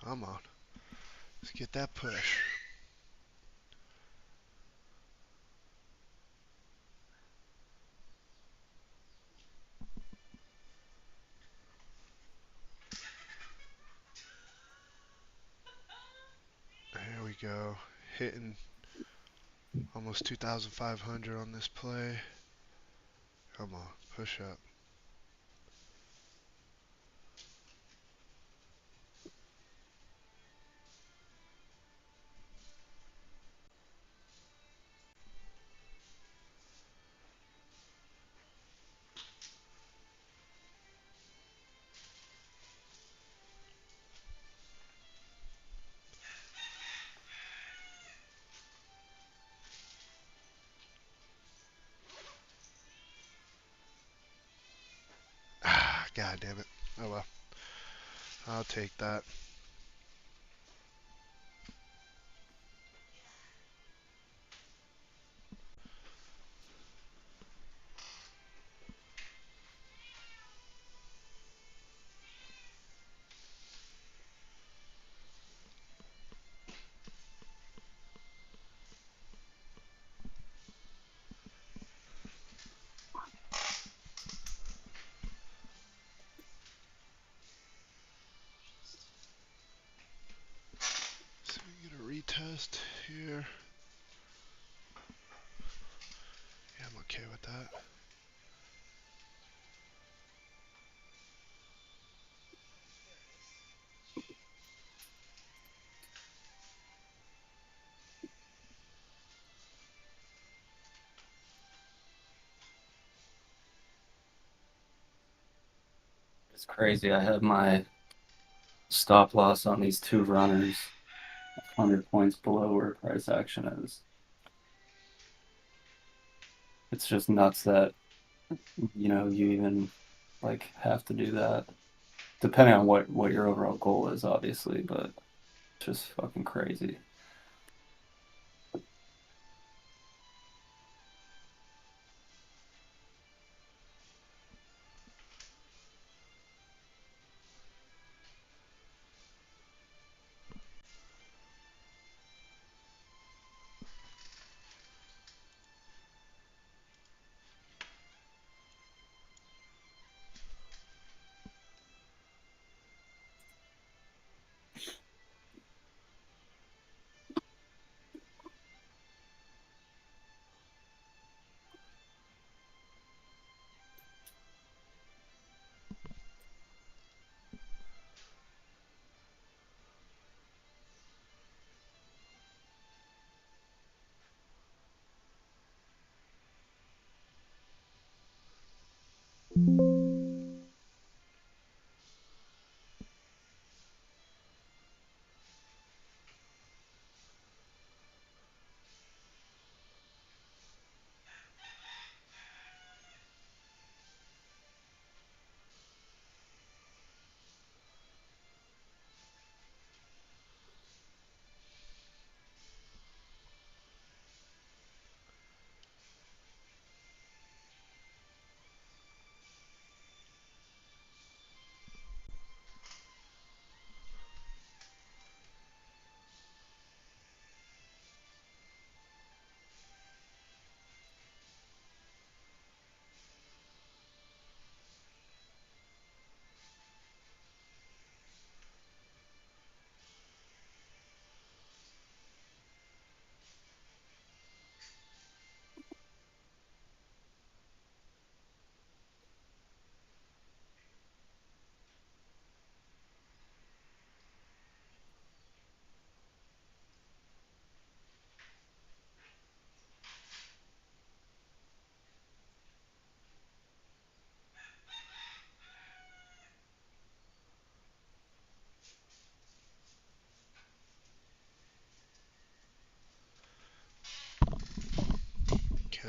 Come on. Let's get that push. There we go. Hitting almost 2,500 on this play. Come on, push up. Ah, God damn it. Oh well. I'll take that. So we get a retest here. Yeah, I'm okay with that. It's crazy. I have my stop loss on these two runners 100 points below where price action is. It's just nuts that, you even like have to do that. Depending on what your overall goal is, obviously, but it's just fucking crazy.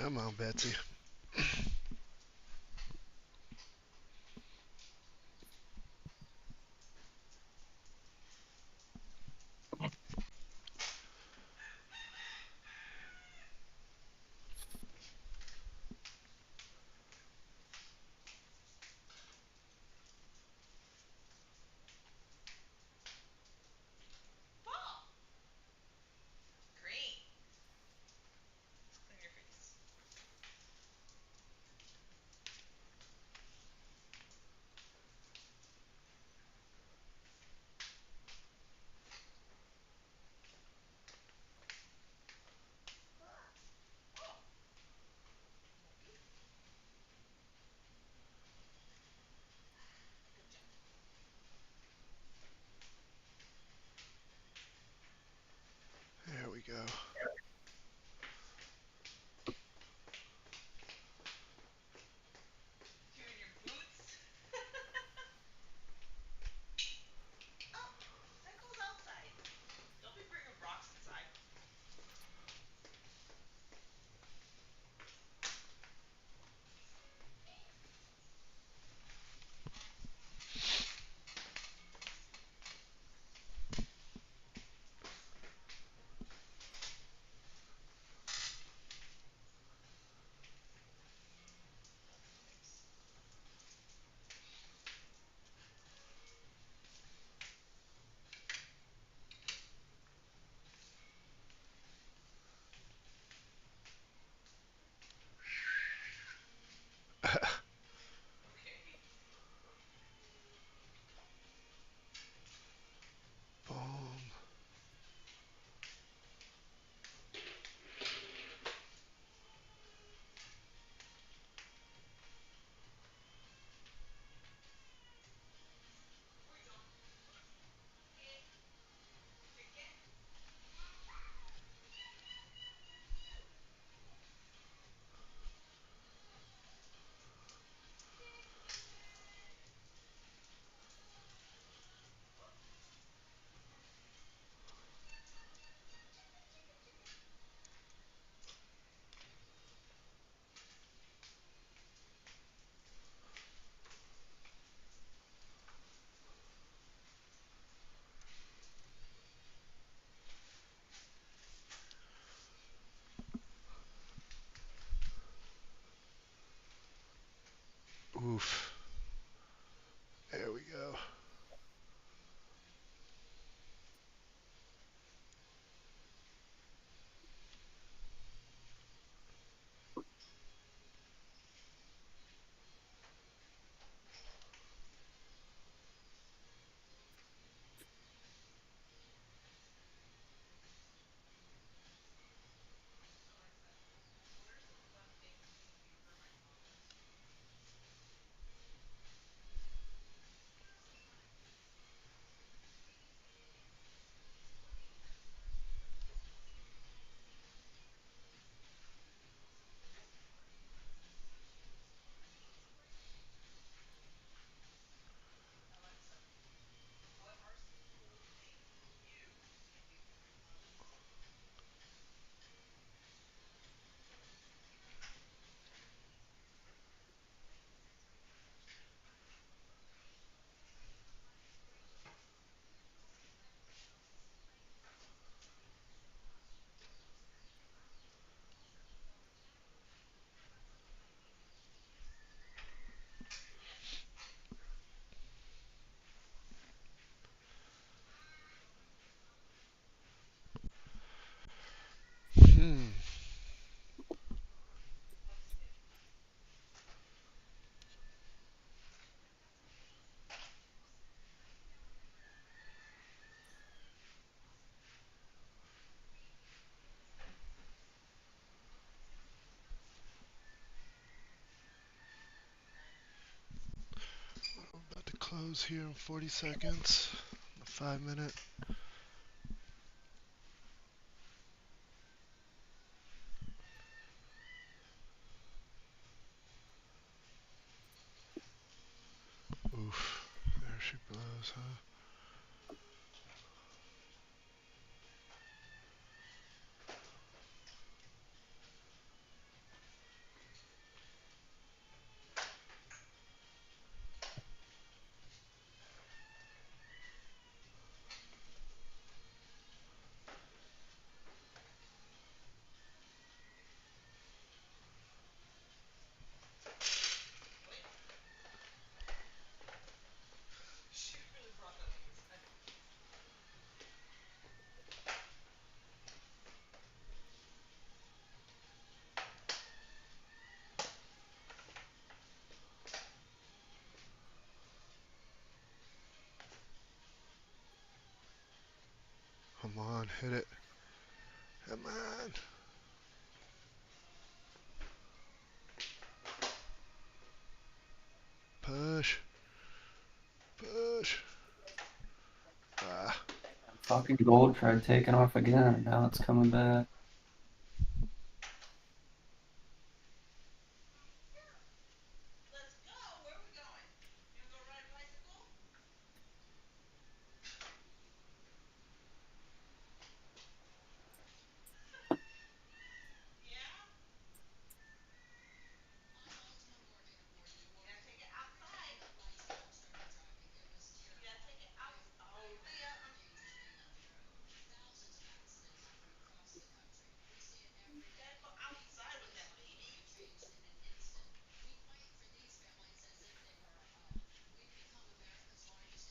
Come on, Betsy. There we go. Boom. Oof. There we go. Hmm. About to close here in 40 seconds. A 5-minute. Oof. There she blows, huh? on, hit it. Come on. Push. Push. Ah. Fucking gold tried taking off again. Now it's coming back.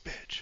Bitch.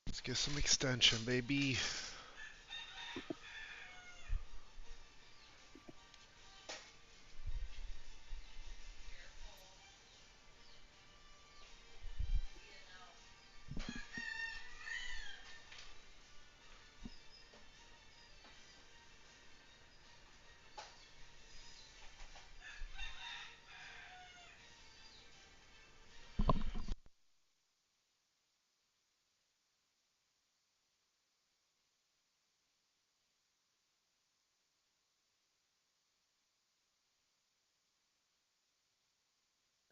Let's get some extension, baby.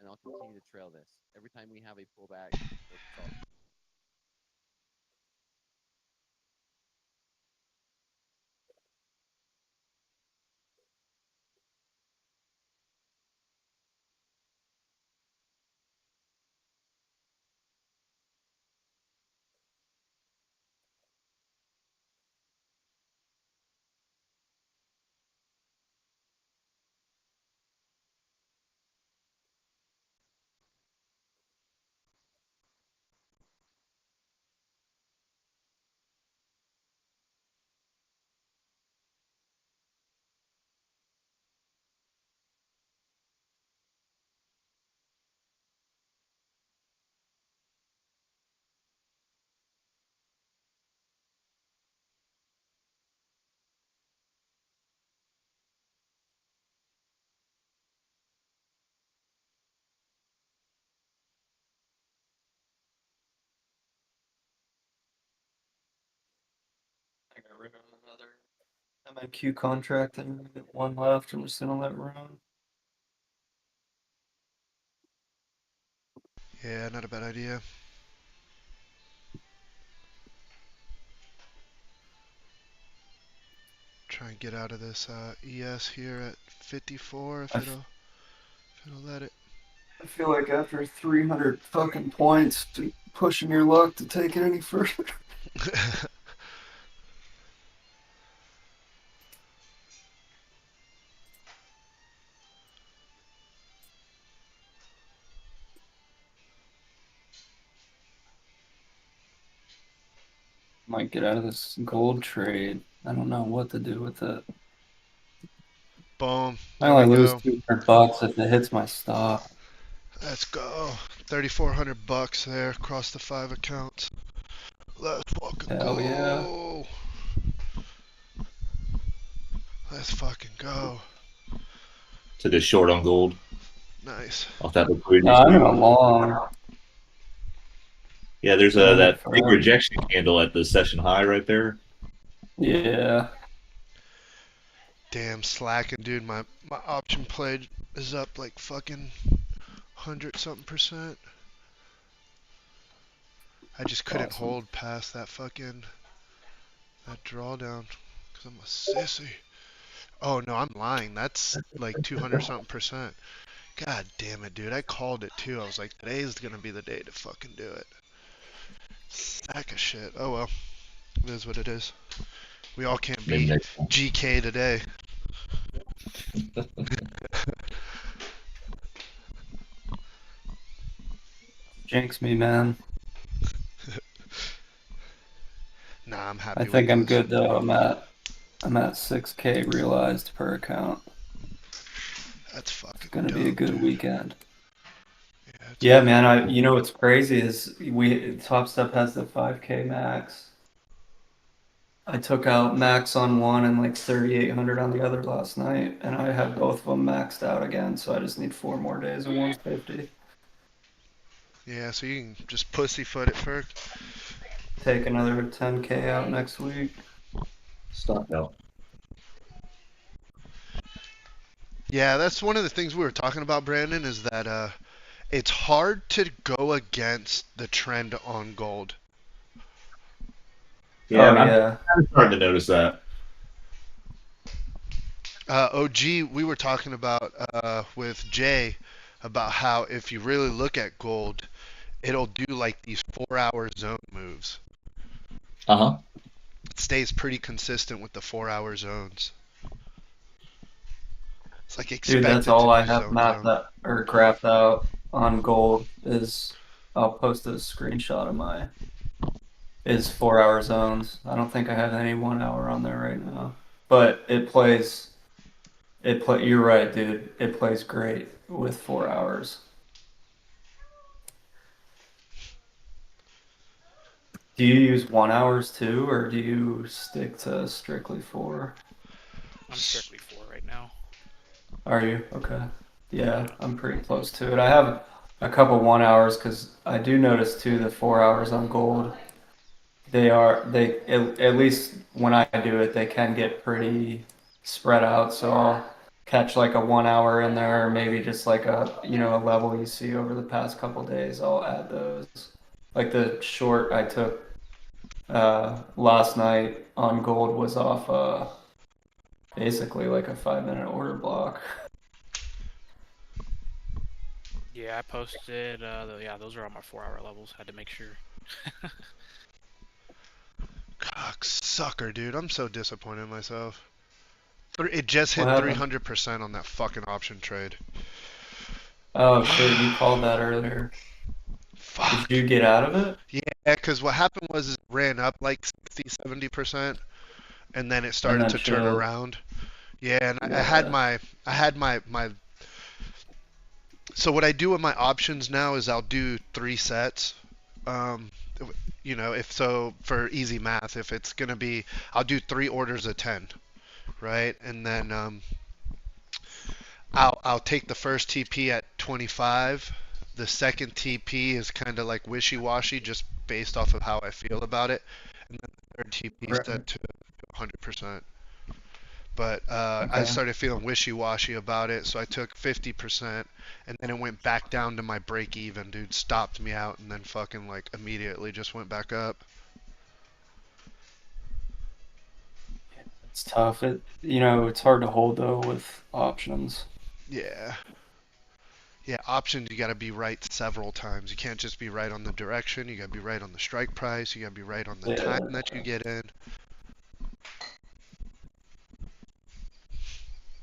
And I'll continue to trail this. Every time we have a pullback, it's all. I got rid of another MNQ contract and one left. I'm just gonna let run. Yeah, not a bad idea. Try and get out of this ES here at 54 if it'll let it. I feel like after 300 fucking points, pushing your luck to take it any further. Might get out of this gold trade. I don't know what to do with it. Boom. I There only we lose go. $200 if it hits my stop. Let's go. 3,400 bucks there across the 5 accounts. Let's fucking Hell yeah. go. Let's fucking go. Took a short on gold Nice. off that liquidity. No, I'm in a long. Yeah, there's Been in it that big forever. rejection candle at the session high right there. Yeah. Damn slacking, dude. My option play is up like fucking 100 something percent. I just couldn't Awesome. hold past that fucking that drawdown because I'm a sissy. Oh no, I'm lying. That's like 200 something percent. God damn it, dude. I called it too. I was like, today's gonna be the day to fucking do it. Sack of shit. Oh well. It is what it is. We all can't be GK today. Jinx me, man. Nah, I'm happy I with think I'm this. good though. I'm at 6K realized per account. That's fucking It's gonna dope, be a good dude. weekend. Yeah, Yeah, man. You know what's crazy is Top Step has the 5K max. I took out max on one and like 3,800 on the other last night, and I have both of them maxed out again. So I just need 4 more days of 150. Yeah, so you can just pussyfoot it first. Take another 10K out next week. Stop out. Yeah, that's one of the things we were talking about, Brandon, is that it's hard to go against the trend on gold. Yeah, Oh, yeah. I'm starting to notice that. OG, we were talking about with Jay about how if you really look at gold, it'll do like these 4-hour zone moves. Uh-huh. It stays pretty consistent with the 4-hour zones. It's like expected. Dude, that's all to I do have zone, mapped zone. out or graphed out on gold is I'll post a screenshot of my 4-hour zones. I don't think I have any 1 hour on there right now. But you're right, dude. It plays great with 4 hours. Do you use 1 hours too, or do you stick to strictly 4? I'm strictly 4 right now. Are you? Okay. Yeah, I'm pretty close to it. I have a couple 1 hours because I do notice too the 4 hours on gold. At least when I do it, they can get pretty spread out. So I'll catch like a 1 hour in there, or maybe just like a level you see over the past couple days. I'll add those. Like the short I took last night on gold was off basically like a 5-minute order block. Yeah, I posted. Yeah, those are all my 4-hour levels. Had to make sure. Cocksucker, dude. I'm so disappointed in myself. It just hit What happened? 300% on that fucking option trade. Oh shit, you called that earlier. Fuck. Did you get out of it? Yeah, because what happened was it ran up like 60, 70%, and then it started to turn chilled. around. Yeah, and Yeah. I had my. So what I do with my options now is I'll do 3 sets. If so, for easy math, if it's gonna be, I'll do 3 orders of 10, right? And then I'll take the first TP at 25. The second TP is kind of like wishy-washy, just based off of how I feel about it, and then the third TP is set to 100%. But I started feeling wishy-washy about it, so I took 50%, and then it went back down to my break-even. Dude stopped me out, and then fucking like immediately just went back up. It's tough. It's hard to hold though with options. Yeah. Yeah, options, you got to be right several times. You can't just be right on the direction. You got to be right on the strike price. You got to be right on the time that you get in.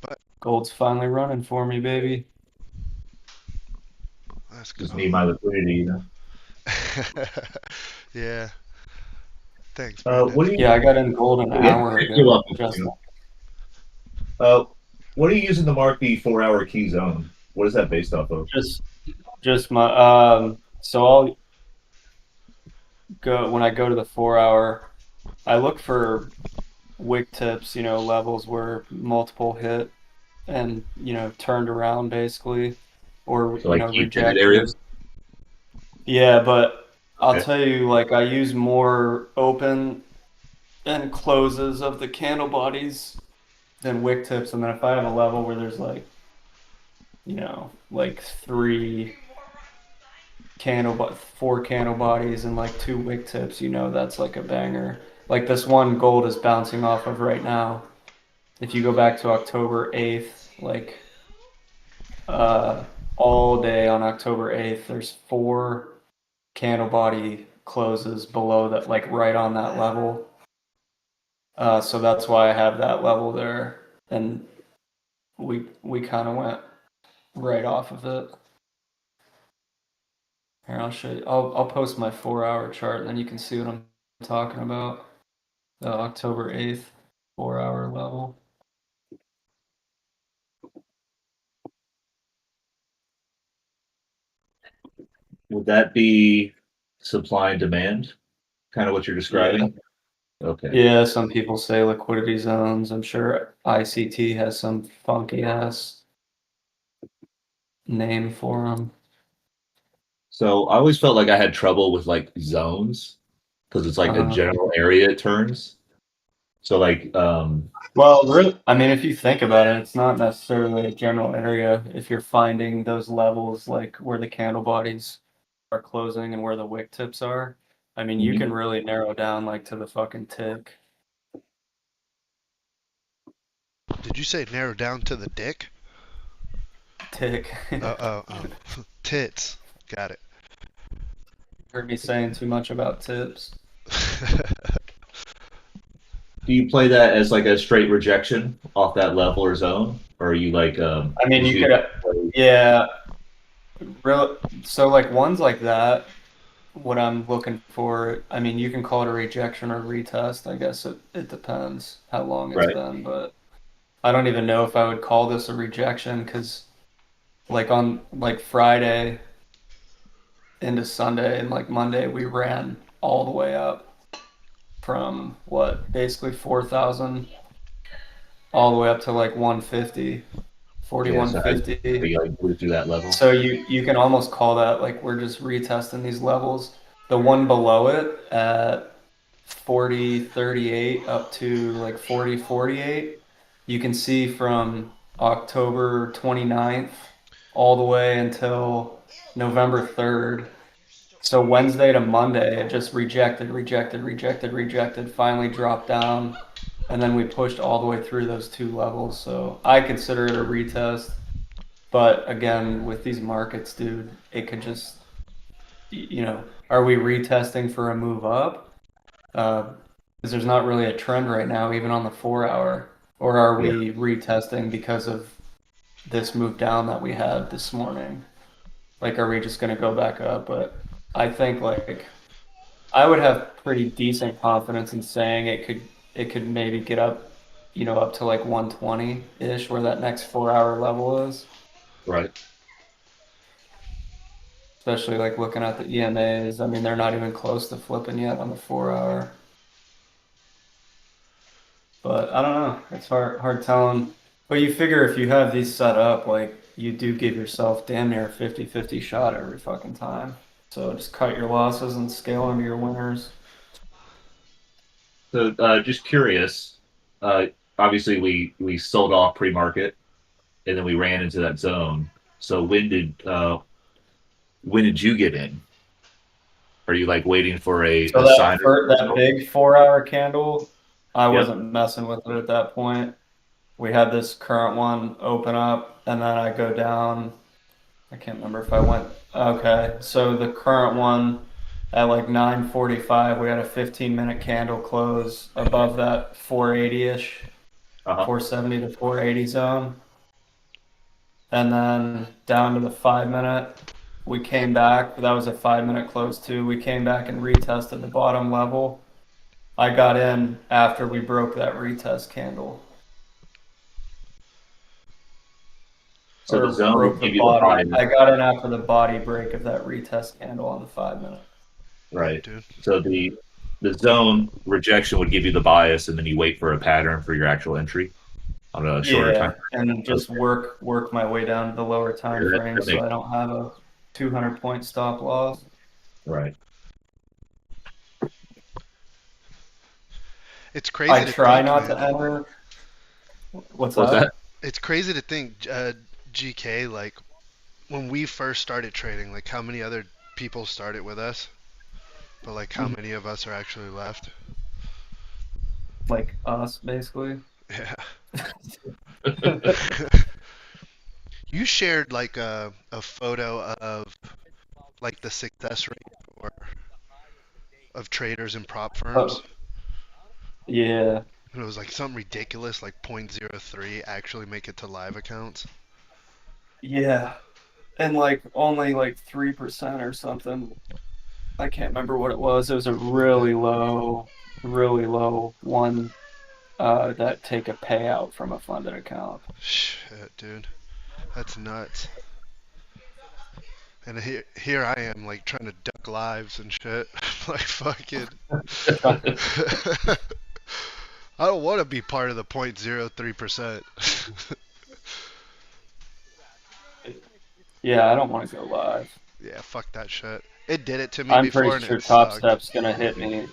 But gold's finally running for me, baby. Let's Just go. need my liquidity, Yeah. Thanks, Brandon. What do you? Yeah, I got in gold an hour You're ago. welcome. Just What are you using to mark the 4-hour key zone? What is that based off of? just my so I'll go when I go to the 4-hour, I look for wick tips, levels where multiple hit and turned around basically, or So like key pivot rejected. areas. Yeah, but I'll Okay. tell you, like I use more open and closes of the candle bodies than wick tips, and then if I have a level where there's like like four candle bodies and like 2 wick tips, that's like a banger. Like this one gold is bouncing off of right now. If you go back to October 8th, like all day on October 8th, there's 4 candle body closes below that, like right on that level. So that's why I have that level there, and we kind of went right off of it. Here, I'll show you. I'll post my 4-hour chart, and then you can see what I'm talking about. The October 8th 4-hour level. Would that be supply and demand? Kind of what you're describing? Okay. Yeah, some people say liquidity zones. I'm sure ICT has some funky ass name for them. So I always felt like I had trouble with like zones because it's like a general area it turns. So like well, really, I mean, if you think about it, it's not necessarily a general area. If you're finding those levels, like where the candle bodies are closing and where the wick tips are, I mean, you can really narrow down like to the fucking tick. Did you say narrow down to the dick? Tick. Oh. Tits. Got it. Heard me saying too much about tips. do you play that as like a straight rejection off that level or zone? Or are you like I mean, you could, yeah. So like ones like that, what I'm looking for, I mean, you can call it a rejection or retest. I guess it depends how long it's been, but I don't even know if I would call this a rejection because like on like Friday into Sunday and like Monday, we ran all the way up from basically 4,000 all the way up to like 150. 4150. You like blew through that level. So you can almost call that like we're just retesting these levels. The one below it at 40.38 up to like 40.48, you can see from October 29th all the way until November 3rd. So Wednesday to Monday, it just rejected, finally dropped down. And then we pushed all the way through those 2 levels. So I consider it a retest. But again, with these markets, dude, it could just, are we retesting for a move up? Because there's not really a trend right now, even on the 4-hour. Or are we retesting because of this move down that we had this morning? Like, are we just going to go back up? But I think, like, I would have pretty decent confidence in saying it could maybe get up, up to like 120-ish, where that next 4-hour level is. Right. Especially like looking at the EMAs. I mean, they're not even close to flipping yet on the 4-hour. But I don't know. It's hard telling. But you figure if you have these set up, like you do give yourself damn near a 50-50 shot every fucking time. So just cut your losses and scale them to your winners. So just curious, obviously we sold off pre-market and then we ran into that zone. So when did you get in? Are you like waiting for a sign? That big 4-hour candle, I wasn't messing with it at that point. We had this current one open up and then I go down. I can't remember if I went. Okay, so the current one at like 9:45, we had a 15-minute candle close above that 480-ish, 470 to 480 zone. And then down to the 5-minute, we came back. That was a 5-minute close too. We came back and retested the bottom level. I got in after we broke that retest candle. So Or the zone broke would the give you the body. bias. I got in after the body break of that retest candle on the 5 minute. Right. Dude. So the zone rejection would give you the bias, and then you wait for a pattern for your actual entry on a shorter time. And then just work my way down to the lower time Yeah, frame that so makes- I don't have a 200-point stop loss. Right. It's crazy I to try think, not man. to enter. What's What's that? that? It's crazy to think, GK, like, when we first started trading, like, how many other people started with us? But, like, how many of us are actually left? Like us, basically. Yeah. You shared, like, a photo of, like, the success rate of traders and prop firms. Yeah. And it was, like, something ridiculous, like 0.03 actually make it to live accounts. Yeah. And, like, only, like, 3% or something. I can't remember what it was. It was a really low one that take a payout from a funded account. Shit, dude. That's nuts. And here I am, like, trying to duck lives and shit. Like, fucking. I don't want to be part of the 0.03%. Yeah, I don't want to go live. Yeah, fuck that shit. It did it to me I'm before, pretty and sure it Top sucked. Step's gonna hit me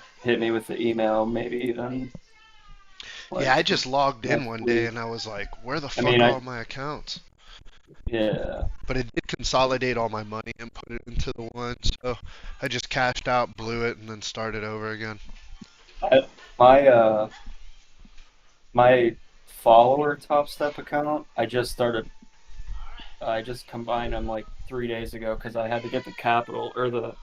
with the email, maybe even. Like, yeah, I just logged in one day and I was like, where the fuck are all my accounts? Yeah. But it did consolidate all my money and put it into the one, so I just cashed out, blew it, and then started over again. My follower Top Step account, I just combined them like 3 days ago because I had to get the capital or the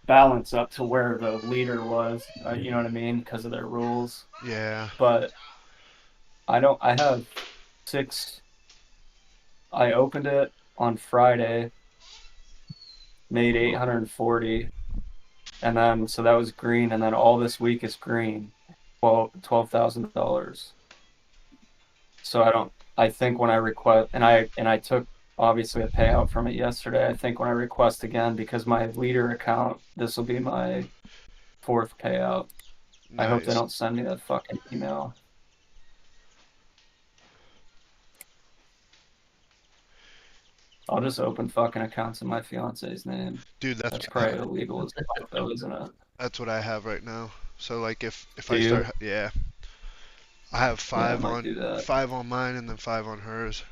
balance up to where the leader was. You know what I mean? Because of their rules. Yeah. But I have 6. I opened it on Friday, made 840, and then so that was green, and then all this week is green, $12,000. So I think when I request, and I took obviously a payout from it yesterday. I think when I request again, because my leader account, this will be my 4th payout. Nice. I hope they don't send me that fucking email. I'll just open fucking accounts in my fiance's name. Dude, that's probably illegal as fuck, though, isn't it? That's what I have right now. So like if Do I you? start, yeah, I have 5 on 5 on mine and then 5 on hers.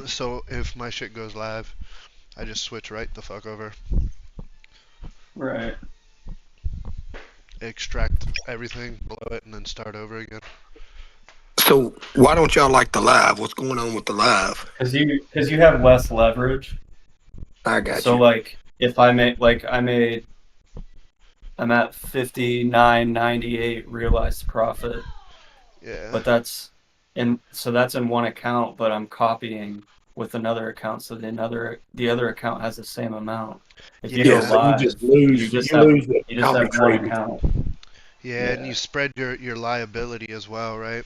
So if my shit goes live, I just switch right the fuck over. Right. Extract everything, blow it, and then start over again. So why don't y'all like the live? What's going on with the live? Because you have less leverage. I got you. So like if I'm at 59.98 realized profit. Yeah. But that's in one account, but I'm copying with another account, so the other account has the same amount. If you go live, you just lose. you just lose have one trading. account. Yeah, and you spread your liability as well, right?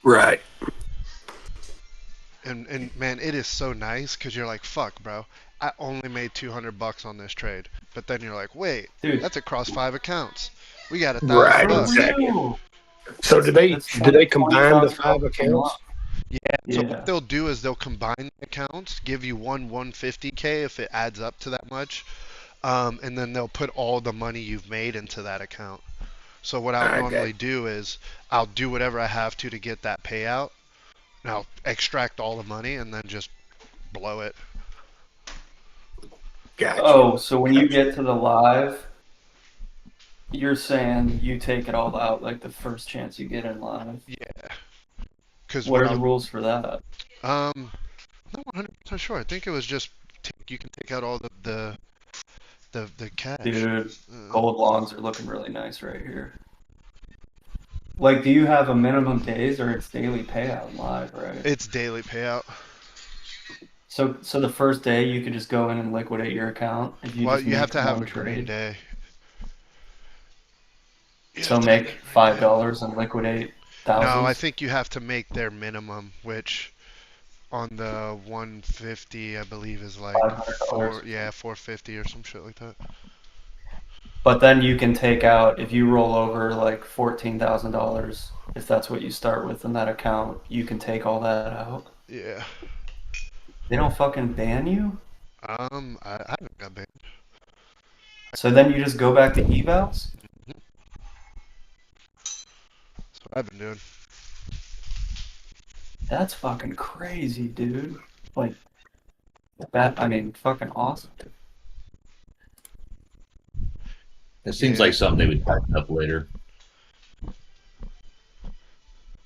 Right. And man, it is so nice because you're like, fuck, bro, I only made $200 on this trade, but then you're like, wait, dude, that's across 5 accounts. We got $1,000. Right. Exactly. So do they combine the 5 accounts? Yeah. So what they'll do is they'll combine the accounts, give you 150K if it adds up to that much, and then they'll put all the money you've made into that account. So what I'll normally do is I'll do whatever I have to get that payout, and I'll extract all the money and then just blow it. Gotcha. Oh, so when you get to the live, you're saying you take it all out like the first chance you get in live? Yeah. Because what are the rules for that? I'm not 100% sure. I think it was just you can take out all the cash. Dude, gold longs are looking really nice right here. Like, do you have a minimum days or it's daily payout live, right? It's daily payout. So the first day you could just go in and liquidate your account if you well, just you have to have a trade. green day. So make $5 and liquidate thousands? No, I think you have to make their minimum, which on the 150, I believe, is like $500. 450 or some shit like that. But then you can take out, if you roll over like $14,000, if that's what you start with in that account, you can take all that out. Yeah. They don't fucking ban you? I haven't got banned. So then you just go back to evals? That's what I've been doing. That's fucking crazy, dude. Like, that, I mean, fucking awesome. It seems like something they would tighten up later.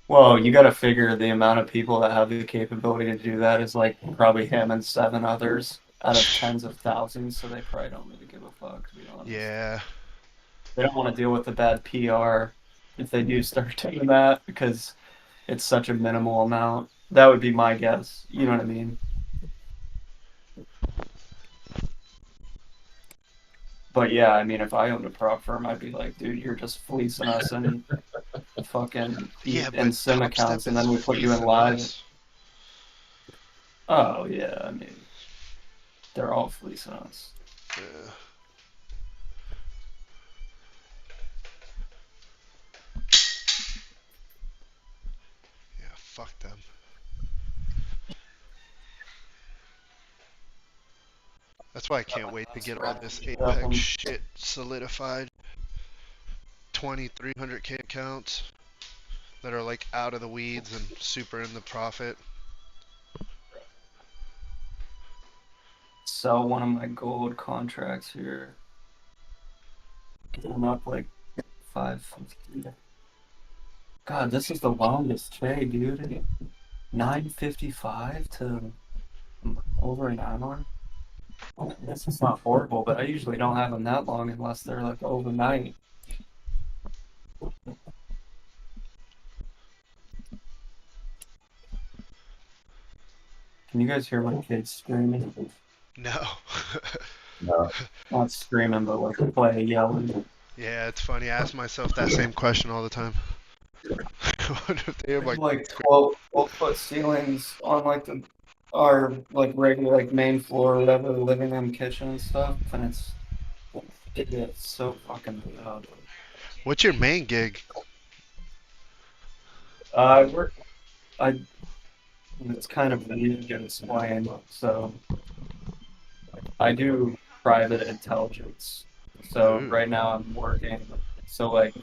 Well, you got to figure the amount of people that have the capability to do that is like probably him and 7 others out of tens of thousands, so they probably don't really give a fuck, to be honest. Yeah. They don't want to deal with the bad PR if they do start doing that because it's such a minimal amount. That would be my guess. You know what I mean? But yeah, I mean, if I owned a prop firm, I'd be like, dude, you're just fleecing us and fucking and sim accounts, and then we put you in live. Oh yeah, I mean, they're all fleecing us. Yeah. Yeah, fuck them. That's why I can't wait to get all this Apex shit solidified. 300K accounts that are like out of the weeds and super in the profit. Sell one of my gold contracts here. Get them up like 550. God, this is the longest trade, dude. 9:55 to over an hour. This is not horrible, but I usually don't have them that long unless they're like overnight. Can you guys hear my kids screaming? No. No. Not screaming, but like play yelling. Yeah, it's funny. I ask myself that same question all the time. What if they have like 12-foot ceilings on like our like regular like main floor or whatever, the living room, kitchen and stuff, and it's so fucking loud. What's your main gig? It's kind of weird to explain. So I do private intelligence. So right now I'm working. So like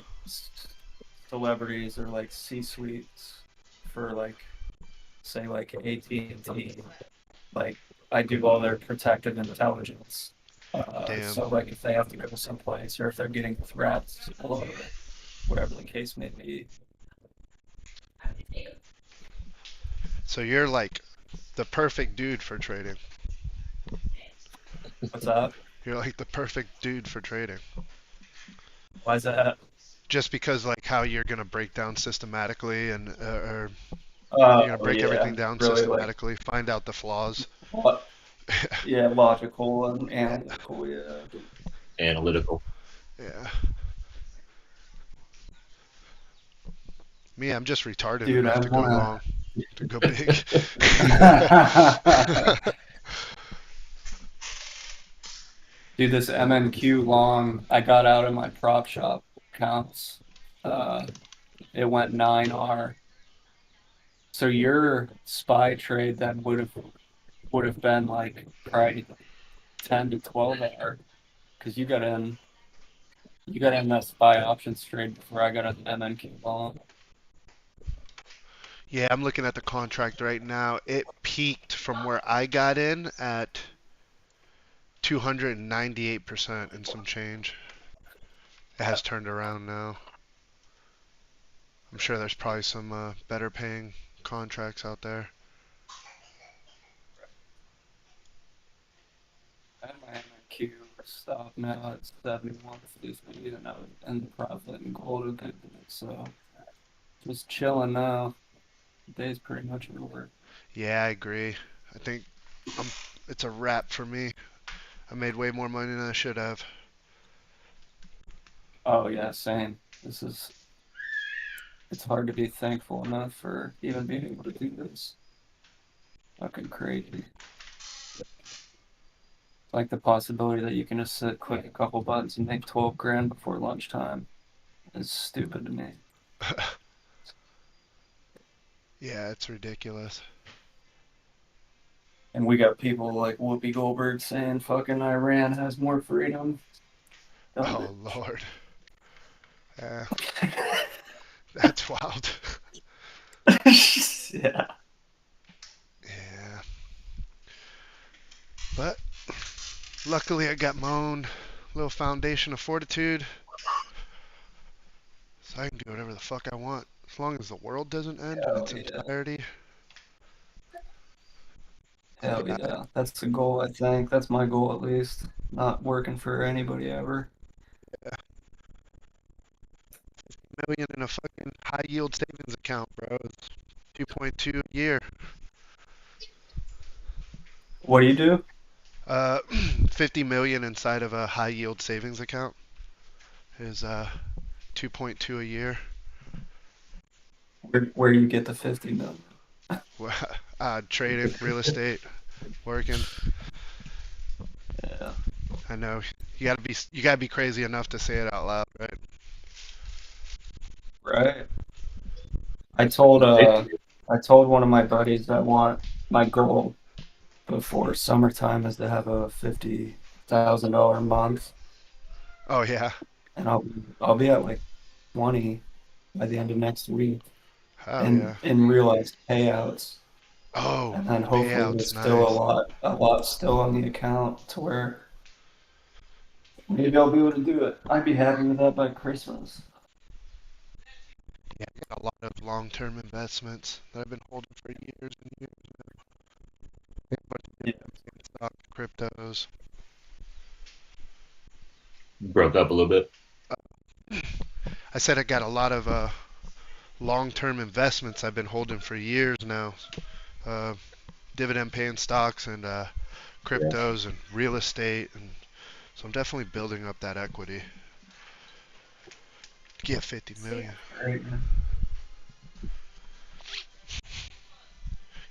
celebrities or like C-suites for like say like AT&T. Like I do all their protected intelligence. So like if they have to go someplace or if they're getting threats or whatever the case may be. So you're like the perfect dude for trading. What's that? You're like the perfect dude for trading. Why is that? Just because like how you're gonna break down systematically and you're gonna break everything down really systematically, like, find out the flaws. Yeah, logical and analytical. Yeah. Analytical. Yeah. Me, I'm just retarded Dude, enough to go long, to go big. Dude, this MNQ long, I got out of my prop shop accounts. It went 9R. So your SPY trade then would have been like probably 10 to 12R, because you got in that SPY options trade before I got an MNQ long. Yeah, I'm looking at the contract right now. It peaked from where I got in at 298% and some change. It has turned around now. I'm sure there's probably some better paying contracts out there. I have my MNQ stop now at 71 50, and I would end the profit and gold again. So just chilling now. The day's pretty much over. Yeah, I agree. I think it's a wrap for me. I made way more money than I should have. Oh yeah, same. It's hard to be thankful enough for even being able to do this. Fucking crazy. Like the possibility that you can just sit, click a couple buttons and make 12 grand before lunchtime is stupid to me. Yeah, it's ridiculous. And we got people like Whoopi Goldberg saying fucking Iran has more freedom. Oh, Lord. Yeah. That's wild. Yeah. Yeah. But luckily I got my own little foundation of fortitude. So I can do whatever the fuck I want. As long as the world doesn't end in its entirety. Hell yeah. That's the goal, I think. That's my goal, at least. Not working for anybody ever. Yeah. $1 million in a fucking high yield savings account, bro. It's 2.2 a year. What do you do? 50 million inside of a high yield savings account is 2.2 a year. Where do you get the 50 million? Trading, real estate, working. Yeah. I know. You gotta be crazy enough to say it out loud, right? Right. I told one of my buddies I want my goal before summertime is to have a $50,000 month. Oh yeah. And I'll be at like 20 by the end of next week. Oh yeah. And realized payouts. Oh, and then hopefully there's payouts, still nice. a lot still on the account to where maybe I'll be able to do it. I'd be happy with that by Christmas. Yeah, I got a lot of long-term investments that I've been holding for years and years now. Stock, cryptos. Broke up a little bit. I said I got a lot of long-term investments I've been holding for years now. Dividend-paying stocks and cryptos and real estate, and so I'm definitely building up that equity. Get 50 million.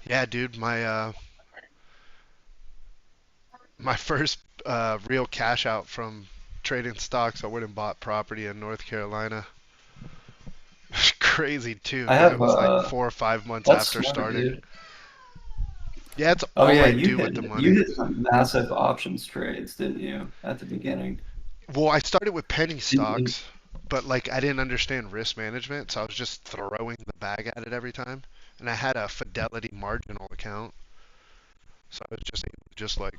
Yeah, dude, my first real cash out from trading stocks, I went and bought property in North Carolina. Crazy too. It was like 4 or 5 months after starting. Dude. Yeah, it's all I do with the money. You did some massive options trades, didn't you, at the beginning? Well, I started with penny stocks, but like I didn't understand risk management, so I was just throwing the bag at it every time. And I had a Fidelity marginal account, so I was just able to just like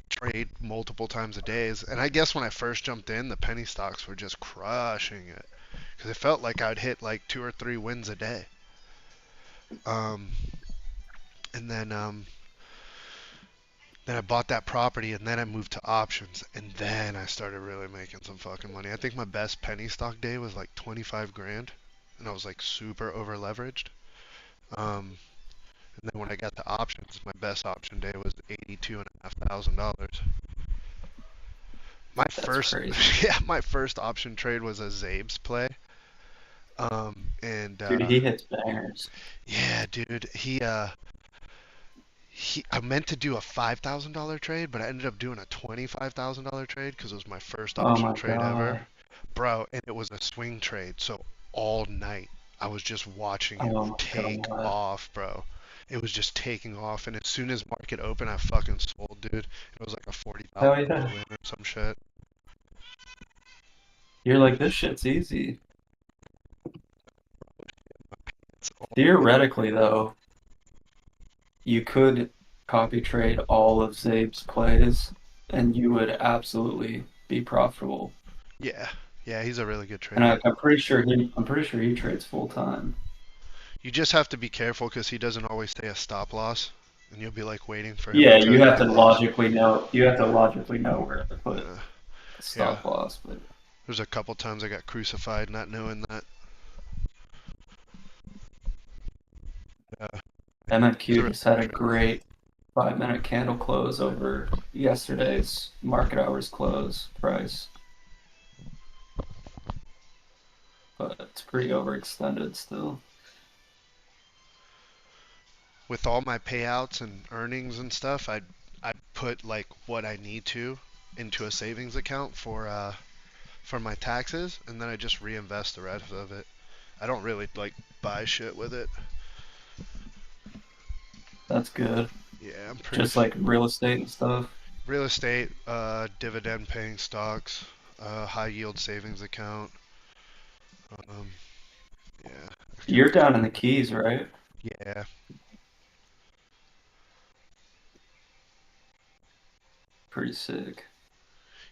trade multiple times a day. And I guess when I first jumped in, the penny stocks were just crushing it, because it felt like I'd hit like 2 or 3 wins a day. And then I bought that property, and then I moved to options, and then I started really making some fucking money. I think my best penny stock day was like 25 grand, and I was like super over leveraged. And then when I got to options, my best option day was $82,500. My first option trade was a Zabes play. Dude, he hits bangers. Yeah, dude, I meant to do a $5,000 trade, but I ended up doing a $25,000 trade because it was my first option trade ever. Bro, and it was a swing trade, so all night I was just watching it take off, bro. It was just taking off, and as soon as market opened, I fucking sold, dude. It was like a $40,000 win or some shit. You're like, this shit's easy. Theoretically, though, you could copy trade all of Zabe's plays, and you would absolutely be profitable. Yeah, he's a really good trader. And I'm pretty sure he trades full time. You just have to be careful because he doesn't always stay a stop loss, and you'll be like waiting for him. Yeah, you have to logically know. You have to logically know where to put a stop loss. But there's a couple times I got crucified not knowing that. MNQ just had a great 5-minute candle close over yesterday's market hours close price. It's pretty overextended still. With all my payouts and earnings and stuff, I put like what I need to into a savings account for my taxes, and then I just reinvest the rest of it. I don't really like buy shit with it. That's good. Yeah, I'm pretty Just like real estate and stuff. real estate, dividend paying stocks, high yield savings account. Um, yeah. You're down in the Keys, right? Yeah. Pretty sick.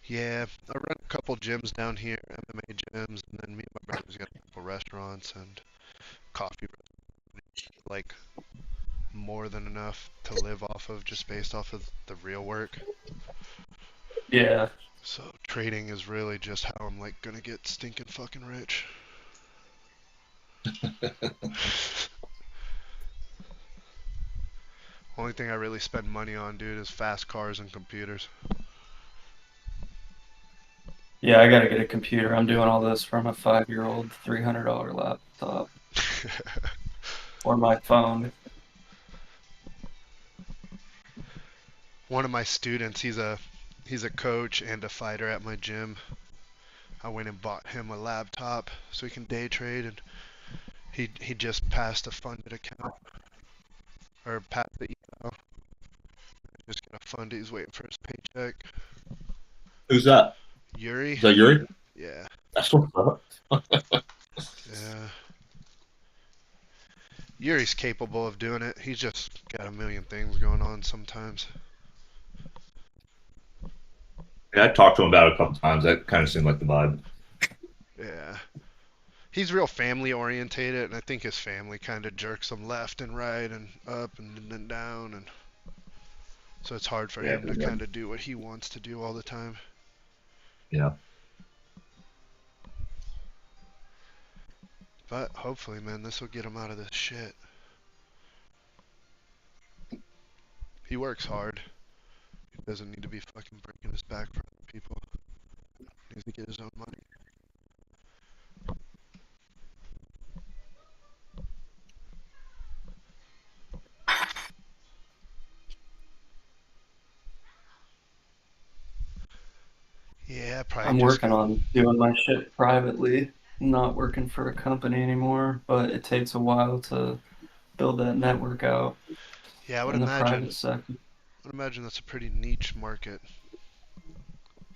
Yeah, I run a couple gyms down here, MMA gyms, and then me and my brothers got a couple restaurants and coffee, like more than enough to live off of just based off of the real work. Yeah. So trading is really just how I'm like gonna get stinking fucking rich. Only thing I really spend money on, dude, is fast cars and computers. Yeah, I gotta get a computer. I'm doing all this from a 5-year-old $300 laptop or my phone. One of my students, he's a coach and a fighter at my gym. I went and bought him a laptop so he can day trade, and he just passed a funded account or passed the email. Just gonna fund it. He's waiting for his paycheck. Who's that? Yuri. Is that Yuri? Yeah. That's what's up. Yeah. Yuri's capable of doing it. He's just got a million things going on sometimes. Yeah, I talked to him about it a couple times. That kind of seemed like the vibe. Yeah. He's real family orientated, and I think his family kind of jerks him left and right and up and then down, and so it's hard for him to kind of do what he wants to do all the time. Yeah. But hopefully, man, this will get him out of this shit. He works hard. He doesn't need to be fucking breaking his back for other people. He needs to get his own money. Yeah, probably I'm just working on doing my shit privately, not working for a company anymore, but it takes a while to build that network out yeah, I would in the imagine. private sector. I would imagine that's a pretty niche market.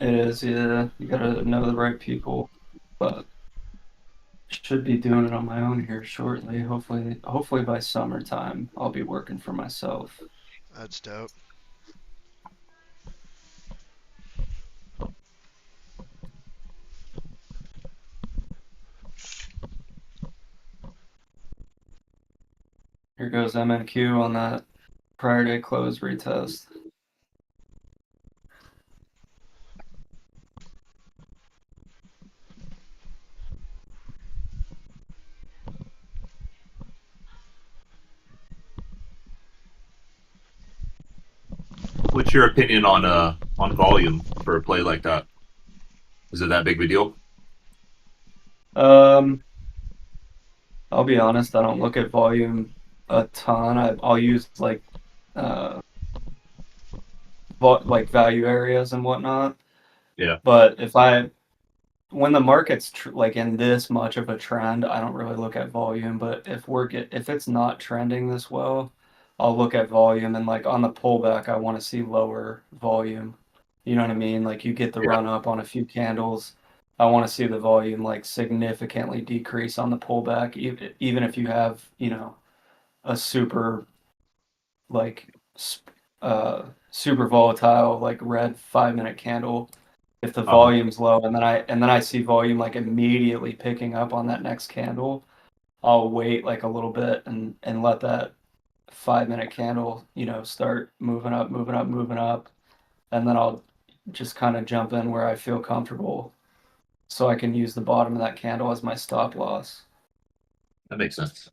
It is, yeah. You gotta know the right people, but should be doing it on my own here shortly. Hopefully by summertime, I'll be working for myself. That's dope. Here goes MNQ on that prior day close retest. What's your opinion on volume for a play like that? Is it that big of a deal? I'll be honest, I don't look at volume a ton. I'll use like value areas and whatnot. Yeah. But when the market's like in this much of a trend, I don't really look at volume. But if it's not trending this well, I'll look at volume, and like on the pullback, I want to see lower volume. You know what I mean? Like you get the run up on a few candles. I want to see the volume like significantly decrease on the pullback, even if you have, a super like super volatile like red 5-minute candle. If the volume's low and then I see volume like immediately picking up on that next candle, I'll wait like a little bit and let that 5-minute candle, start moving up, and then I'll just kind of jump in where I feel comfortable so I can use the bottom of that candle as my stop loss. That makes sense.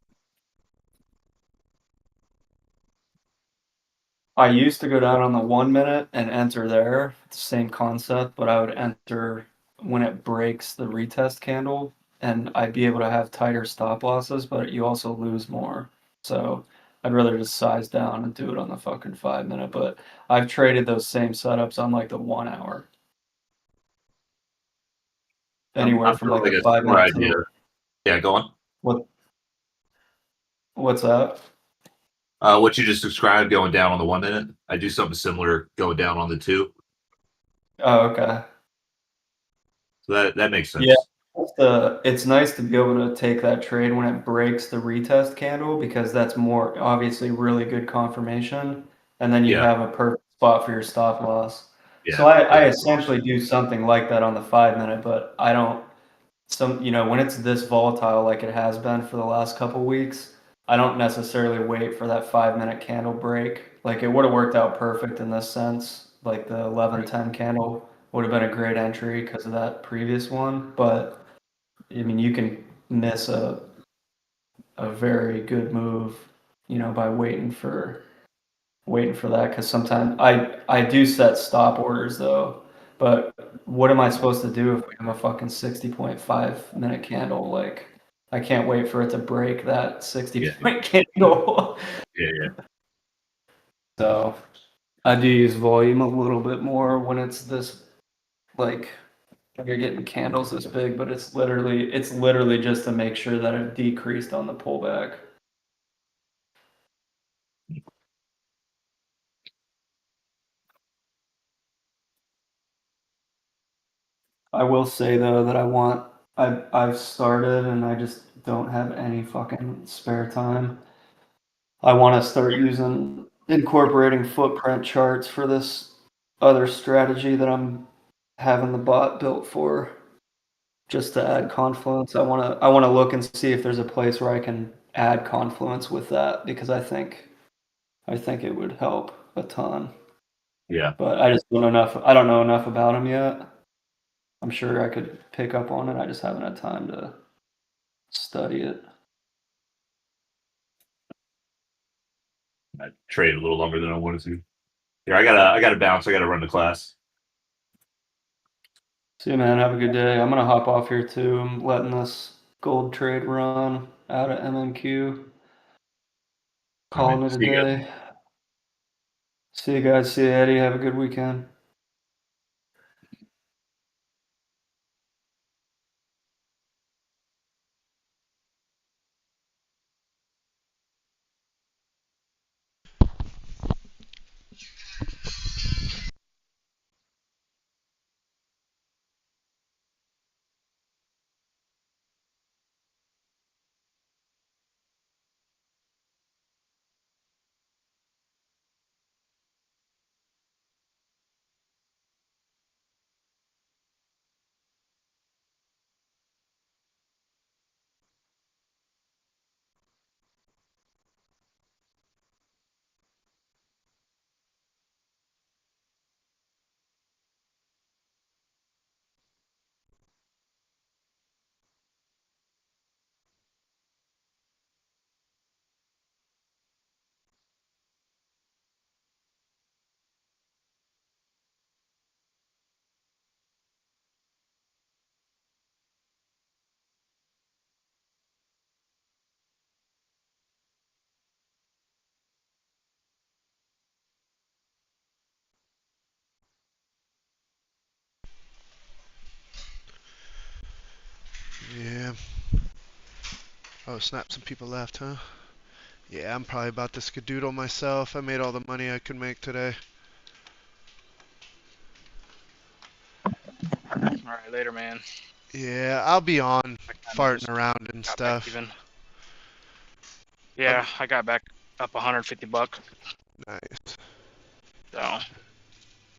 I used to go down on the 1 minute and enter there. It's the same concept, but I would enter when it breaks the retest candle and I'd be able to have tighter stop losses, but you also lose more. So I'd rather just size down and do it on the fucking 5 minute. But I've traded those same setups on like the 1 hour. Anywhere I'm from feeling like like a a 5 similar minute idea. to Yeah, go on. what's that? What you just described going down on the 1 minute, I do something similar going down on the 2. Oh, okay. So that makes sense. Yeah, it's nice to be able to take that trade when it breaks the retest candle because that's more obviously really good confirmation, and then you Yeah. have a perfect spot for your stop loss. Yeah. So I essentially do something like that on the 5 minute, but I don't. When it's this volatile like it has been for the last couple weeks, I don't necessarily wait for that 5 minute candle break. Like it would have worked out perfect in this sense. Like the 11:10 candle would have been a great entry because of that previous one. But I mean, you can miss a very good move, by waiting for that. Because sometimes I do set stop orders though. But what am I supposed to do if we have a fucking 60.5 minute candle? Like, I can't wait for it to break that 60-point candle. Yeah. So I do use volume a little bit more when it's this, like you're getting candles this big, but it's literally just to make sure that it decreased on the pullback. I will say though that I've started and I just don't have any fucking spare time. I want to start incorporating footprint charts for this other strategy that I'm having the bot built for, just to add confluence. I want to look and see if there's a place where I can add confluence with that because I think it would help a ton. Yeah. But I just don't know enough. I don't know enough about them yet. I'm sure I could pick up on it. I just haven't had time to study it. I traded a little longer than I wanted to. Here, I gotta bounce. I gotta run to class. See you, man. Have a good day. I'm gonna hop off here too. I'm letting this gold trade run out of MMQ. Calling it a day. See you guys. See you, Eddie. Have a good weekend. Yeah. Oh, snap, some people left, huh? Yeah, I'm probably about to skedoodle myself. I made all the money I could make today. Alright, later, man. Yeah, I'll be on farting around and stuff. Even. Yeah, I got back up $150. Nice. So